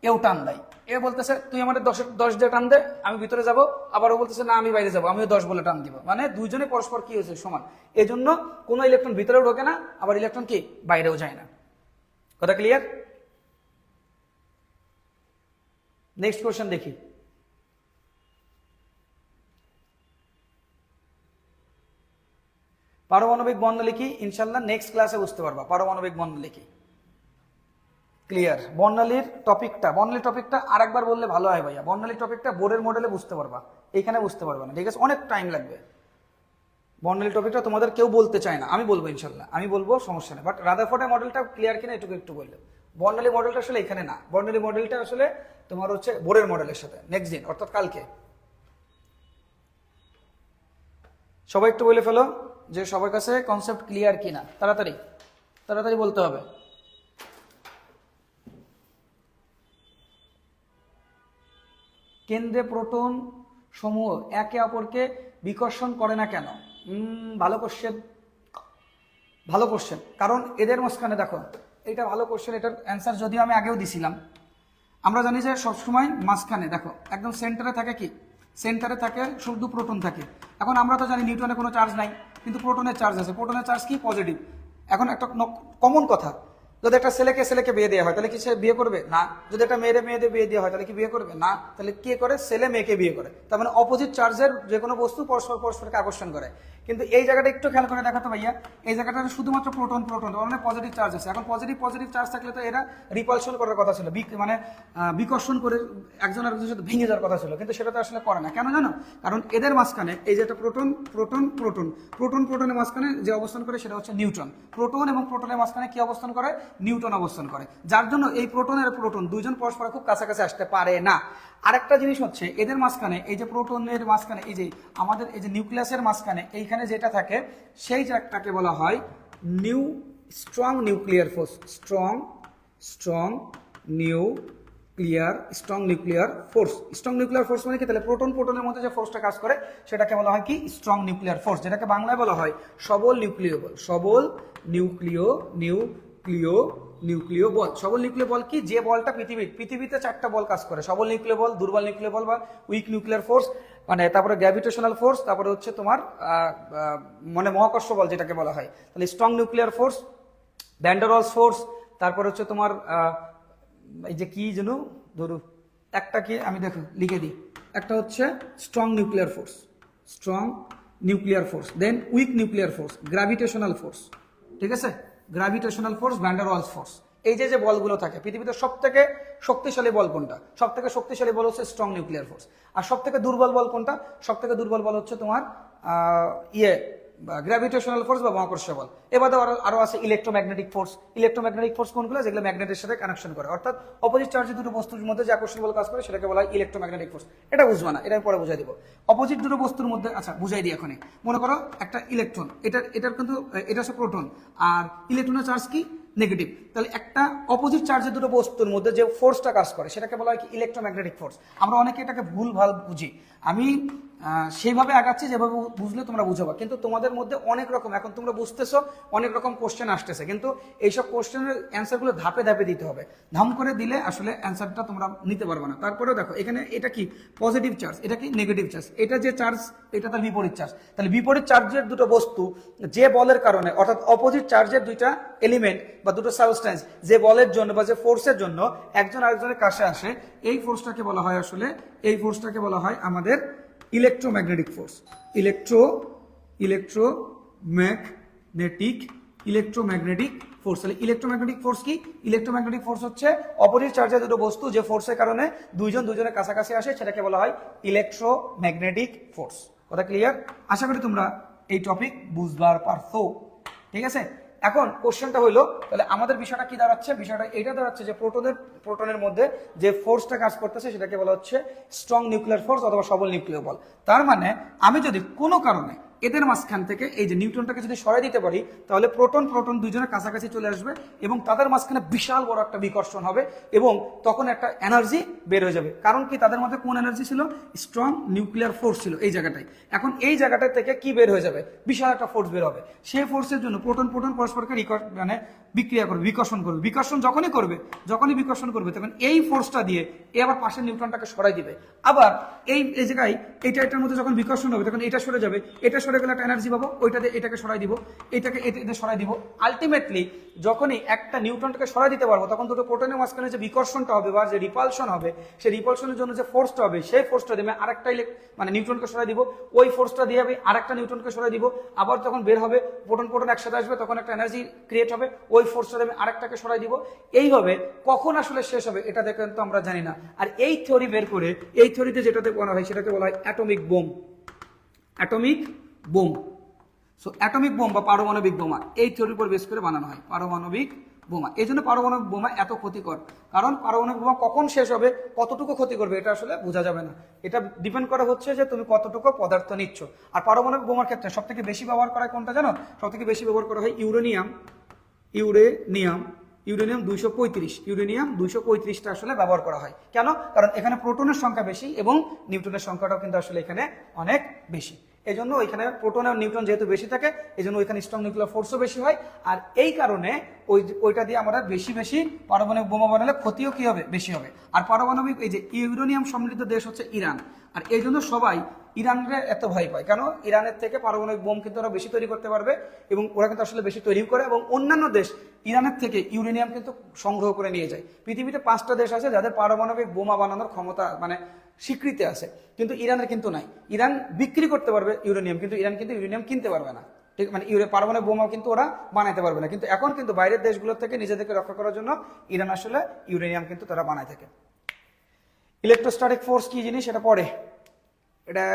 এও টান দেয়। এ বলতেছে তুই আমাদের 10 দিয়ে টান দে, আমি ভিতরে যাব, আবার ও বলতেছে না আমি বাইরে যাবো, আমিও 10 বলে টান দিব। মানে দুইজনে পরস্পর কি হয়েছে সমান। এই জন্য কোনো ইলেকট্রন ভিতরেও ঢোকে না, আবার ইলেকট্রন কি বাইরেও যায় না। কথা ক্লিয়ার? নেক্সট কোশ্চেন দেখি। পারমাণবিক বর্ণালী কি ইনশাল্লাহ নেক্সট ক্লাসে বুঝতে পারবা। পারমাণবিক বর্ণালী কি ক্লিয়ার? বর্ণালীর টপিকটা আরেকবার বললে ভালো হয় ভাইয়া। বর্ণালীর টপিকটা বোর্ডের মডেলে বুঝতে পারবা, এখানে বুঝতে পারবা না, ঠিক আছে? অনেক টাইম লাগবে। বর্ণালী টপিকটা তোমাদের কেউ বলতে চায় না, আমি বলবো ইনশাল্লাহ, আমি বলবো, সমস্যা নেই। বাট রাদারফোর্ডের মডেলটা ক্লিয়ার কিনা একটু বললে। বর্ণালী মডেলটা আসলে এখানে না, বর্ণালী মডেলটা আসলে তোমার হচ্ছে বোর্ডের মডেলের সাথে নেক্সট দিন অর্থাৎ কালকে। সবাই একটু বলে ফেলো যে সবার কাছে কনসেপ্ট ক্লিয়ার কিনা, তাড়াতাড়ি বলতে হবে। কেন্দ্রে প্রোটন সমূহ একে অপরকে বিকর্ষণ করে না কেন? ভালো কোশ্চেন। কারণ এদের মাঝখানে দেখো, এটা ভালো কোশ্চেন, এটার অ্যান্সার যদিও আমি আগেও দিছিলাম। আমরা জানি যে সবসময় মাঝখানে দেখো একদম সেন্টারে থাকে শুধু প্রোটন থাকে। এখন আমরা তো জানি নিউটনে কোনো চার্জ নাই, কিন্তু প্রোটনের চার্জ আছে। প্রোটনের চার্জ কি? পজিটিভ। এখন একটা কমন কথা, যদি একটা ছেলেকে বিয়ে দেওয়া হয় তাহলে কি সে বিয়ে করবে? না। যদি একটা মেয়েদের বিয়ে দেওয়া হয় তাহলে কি বিয়ে করবে? না। তাহলে কে করে? ছেলে মেয়েকে বিয়ে করে। তার মানে অপোজিট চার্জের যে কোনো বস্তু পরস্পরকে আকর্ষণ করে। কিন্তু এই জায়গাটা একটু খেয়াল করে দেখাতো ভাইয়া, এই জায়গাটা শুধুমাত্র প্রোটন মানে পজিটিভ চার্জ আছে। এখন পজিটিভ চার্জ থাকলে তো এরা রিপালশন করার কথা ছিল, মানে বিকর্ষণ করে একজন আরেকজনের সাথে ভেঙে যাওয়ার কথা ছিল, কিন্তু সেটা তো আসলে করে না। কেন জানো? কারণ এদের মাঝখানে এই যে একটা প্রোটনের মাঝখানে যে অবস্থান করে সেটা হচ্ছে নিউট্রন। প্রোটন এবং প্রোটনের মাঝখানে কি অবস্থান করে? নিউটন অবস্থান করে। যার জন্য এই প্রোটন দুইজন পরস্পর খুব কাছাকাছি আসতে পারে না। আরেকটা জিনিস হচ্ছে এদের মাঝখানে, এই যে প্রোটনের মাঝখানে, এই যে আমাদের এই যে নিউক্লিয়াসের মাঝখানে এইখানে যেটা থাকে সেই জায়গাটাকে বলা হয় strong nuclear force. Strong nuclear force মানে কি? তাহলে প্রোটনের মধ্যে যে ফোর্সটা কাজ করে সেটাকে বলা হয় কি? স্ট্রং নিউক্লিয়ার ফোর্স, যেটাকে বাংলায় বলা হয় সবল নিউক্লিয় বল। সবল নিউক্লিয় বল। সবল নিউক্লিয় বল কি? যে বলটা পৃথিবীতে 4টা বল কাজ করে। সবল নিউক্লিয় বল, দুর্বল নিউক্লিয় বল বা উইক নিউক্লিয়ার ফোর্স, মানে তারপরে গ্র্যাভিটেশনাল ফোর্স, তারপরে হচ্ছে তোমার মানে মহাকর্ষ বল যেটাকে বলা হয়। তাহলে strong nuclear force, van der Waals force, তারপরে হচ্ছে তোমার এই যে কি যেন ধরু একটা কি আমি দেখো লিখে দিই, একটা হচ্ছে strong nuclear force, then weak nuclear force, gravitational force, ঠিক আছে? Gravitational force, van der Waals force. এই যে বলগুলো থাকে পৃথিবীতে সবথেকে শক্তিশালী বল কোনটা? সবথেকে শক্তিশালী বল হচ্ছে স্ট্রং নিউক্লিয়ার ফোর্স। আর সবথেকে দুর্বল বল কোনটা? সবথেকে দুর্বল বল হচ্ছে তোমার গ্র্যাভিটেশনাল ফোর্স বা মহাকর্ষ বল। এবার আরো আছে ইলেকট্রোম্যাগনেটিক ফোর্স কোনগুলো? যেগুলো ম্যাগনেটের সাথে কানেকশন করে, অর্থাৎ অপোজিট চার্জের দুটো বস্তুর মধ্যে যে আকর্ষণ বল কাজ করে সেটাকে বলা হয় ইলেকট্রোম্যাগনেটিক ফোর্স। এটা বুঝবা না, এটা আমি পরে বুঝাই দিব। অপোজিট দুটো বস্তুর মধ্যে, আচ্ছা বুঝাই দিই এখনই। মনে করো একটা ইলেকট্রন, এটার কিন্তু এটা হচ্ছে প্রোটন, আর ইলেকট্রনের চার্জ কি? নেগেটিভ। তাহলে একটা অপোজিট চার্জের দুটো বস্তুর মধ্যে যে ফোর্সটা কাজ করে সেটাকে বলা হয় কি? Electromagnetic force. আমরা অনেকে এটাকে ভুলভাল বুঝি। আমি সেইভাবে আগাচ্ছি যেভাবে বুঝলে তোমরা বুঝাবা, কিন্তু তোমাদের মধ্যে অনেক রকম, এখন তোমরা বুঝতেছো অনেক রকম কোশ্চেন আসতেছে, কিন্তু এইসব কোশ্চেনের অ্যান্সারগুলো ধাপে দিতে হবে। ধাম করে দিলে আসলে অ্যান্সারটা তোমরা নিতে পারবে না। তারপরেও দেখো এখানে এটা কি? পজিটিভ চার্জ, এটা কি? Negative charge. এটা যে চার্জ, এটা তার বিপরীত চার্জ। তাহলে বিপরীত চার্জের দুটো বস্তু যে বলের কারণে, অর্থাৎ অপোজিট চার্জের দুইটা এলিমেন্ট বা দুটো সাবস্টেন্স যে বলের জন্য বা যে ফোর্সের জন্য একজন আরেকজনের কাছে আসে, এই ফোর্সটাকে বলা হয় আসলে, এই ফোর্সটাকে বলা হয় আমাদের ইলেকট্রোম্যাগনেটিক ফোর্স। Electromagnetic force. তাহলে ইলেকট্রোম্যাগনেটিক ফোর্স কি? ইলেকট্রোম্যাগনেটিক ফোর্স হচ্ছে অপোজিট চার্জের দুটো বস্তু যে ফোর্সের কারণে দুজনের কাছাকাছি আসে সেটাকে বলা হয় ইলেকট্রোম্যাগনেটিক ফোর্স। কথা ক্লিয়ার? আশা করি তোমরা এই টপিক বুঝবার পারছো, ঠিক আছে? এখন কোশ্চেনটা হইলো, তাহলে আমাদের বিষয়টা কি দাঁড়াচ্ছে? বিষয়টা এটা দাঁড়াচ্ছে যে প্রোটনের মধ্যে যে ফোর্সটা কাজ করতেছে সেটাকে বলা হচ্ছে স্ট্রং নিউক্লিয়ার ফোর্স অথবা সবল নিউক্লিয় বল। তার মানে আমি যদি কোনো কারণে এদের মাঝখান থেকে এই যে নিউট্রনটাকে যদি সরাই দিতে পারি তাহলে প্রোটন প্রোটন দুজনের কাছাকাছি চলে আসবে এবং তাদের মাঝখানে বিশাল বড় একটা বিকর্ষণ হবে এবং তখন একটা এনার্জি বের হয়ে যাবে। কারণ কি তাদের মধ্যে কোন এনার্জি ছিল? স্ট্রং নিউক্লিয়ার ফোর্স ছিল এই জায়গাটায়। এখন এই জায়গাটা থেকে কি বের হয়ে যাবে? বিশাল একটা ফোর্স বের হবে। সেই ফোর্সের জন্য প্রোটন প্রোটন পরস্পরকে মানে বিক্রিয়া করবে, বিকর্ষণ করবে। বিকর্ষণ যখনই বিকর্ষণ করবে তখন এই ফোর্সটা দিয়ে এ আবার পাশের নিউট্রনটাকে সরাই দিবে। আবার এই জায়গায় এটার মধ্যে যখন বিকর্ষণ হবে তখন এটা সরে যাবে, এটা সরে গেলে একটা এনার্জি পাবো, ওইটাতে এটাকে সরাই দিব, এটা সরাই দিব। আলটিমেটলি যখনই একটা নিউট্রনটাকে সরাই দিতে পারবো তখন দুটো প্রোটনের মাঝখানে যে বিকর্ষণটা হবে বা যে রিপালশন হবে, সেই রিপালশনের জন্য যে ফোর্সটা হবে সেই ফোর্সটা দিয়ে আরেকটা মানে নিউট্রনকে সরাই দিব, ওই ফোর্সটা দিয়ে আমি আরেকটা নিউট্রনকে সরাই দিব। আবার যখন বের হবে প্রোটন প্রোটন একসাথে আসবে তখন একটা এনার্জি ক্রিয়েট হবে, ওই ফোর্সটা দিয়ে আমি আরেকটাকে সরাই দিব। এইভাবে কখন আসলে শেষ হবে এটা দেখে কিন্তু আমরা জানি না। আর এই থিওরি বের করে এই থিওরিতে যেটাতে বলা হয় সেটাকে বলা হয় atomic bomb. Atomic bomb. So atomic bomb বা পারমাণবিক বোমা এই থিওরির উপর বেস করে বানানো হয় পারমাণবিক বোমা। এই জন্য পারমাণবিক বোমা এত ক্ষতিকর, কারণ পারমাণবিক বোমা কখন শেষ হবে, কতটুকু ক্ষতি করবে এটা আসলে বোঝা যাবে না। এটা ডিপেন্ড করা হচ্ছে যে তুমি কতটুকু পদার্থ নিচ্ছ। আর পারমাণবিক বোমার ক্ষেত্রে সব থেকে বেশি ব্যবহার করা কোনটা জানো? সব থেকে বেশি ব্যবহার করা হয় ইউরেনিয়াম। ইউরেনিয়াম 235, ইউরেনিয়াম 235টা আসলে ব্যবহার করা হয়। কেন? কারণ এখানে প্রোটনের সংখ্যা বেশি এবং নিউট্রনের সংখ্যাটাও কিন্তু আসলে এখানে অনেক বেশি। এই জন্য ওইখানে প্রোটন আর নিউট্রন যেহেতু বেশি থাকে এই জন্য ওইখানে স্ট্রং নিউক্লিয়ার ফোর্সও বেশি হয়। আর এই কারণে ওইটা দিয়ে আমরা বেশি পারমাণবিক বোমা বানালে ক্ষতিও কি হবে? বেশি হবে। আর পারমাণবিক এই যে ইউরেনিয়াম সমৃদ্ধ দেশ হচ্ছে ইরান। আর এই জন্য সবাই ইরানের এত ভয় পায়। কেন? ইরানের থেকে পারমাণবিক বোম কিন্তু ওরা বেশি তৈরি করতে পারবে এবং ওরা কিন্তু আসলে বেশি তৈরি করে এবং অন্যান্য দেশ ইরানের থেকে ইউরেনিয়াম কিন্তু সংগ্রহ করে নিয়ে যায়। পৃথিবীতে 5টা দেশ আছে যাদের পারমাণবিক বোমা বানানোর ক্ষমতা মানে স্বীকৃতি আছে, কিন্তু ইরানের কিন্তু নাই। ইরান বিক্রি করতে পারবে ইউরেনিয়াম, কিন্তু ইরান কিন্তু ইউরেনিয়াম কিনতে পারবে না। ঠিক মানে পারমাণবিক বোমা কিন্তু ওরা বানাতে পারবে না। কিন্তু এখন কিন্তু বাইরের দেশগুলোর থেকে নিজেদেরকে রক্ষা করার জন্য ইরান আসলে ইউরেনিয়াম কিন্তু তারা বানায় থাকে। ইলেকট্রোস্ট্যাটিক ফোর্স কি জিনিস সেটা পরে, এটা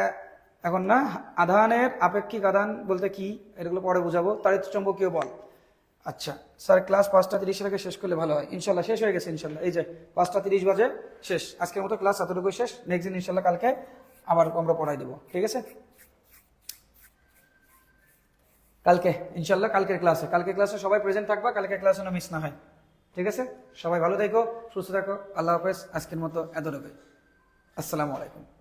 এখন না। আধানের আপেক্ষিক আধান বলতে কি এগুলো পরে বুঝাবো। তড়িৎচুম্বকীয় বল। আচ্ছা স্যার ক্লাস 5:30 আগে শেষ করলে ভালো হয়। ইনশাল্লাহ শেষ হয়ে গেছে। ইনশাল্লাহ এই যে 5:30 বাজে শেষ। আজকের মতো ক্লাস এতটুকু শেষ। নেক্সট দিন ইনশাল্লাহ কালকে আবার আমরা পড়াই দেবো। ঠিক আছে? কালকে ইনশাল্লাহ কালকের ক্লাসে সবাই প্রেজেন্ট থাকবা। কালকে ক্লাস যেন মিস না হয়। ঠিক আছে? সবাই ভালো থেকো, সুস্থ থাকো। আল্লাহ হাফেজ। আজকের মতো এতটুকুই। আসসালামু আলাইকুম।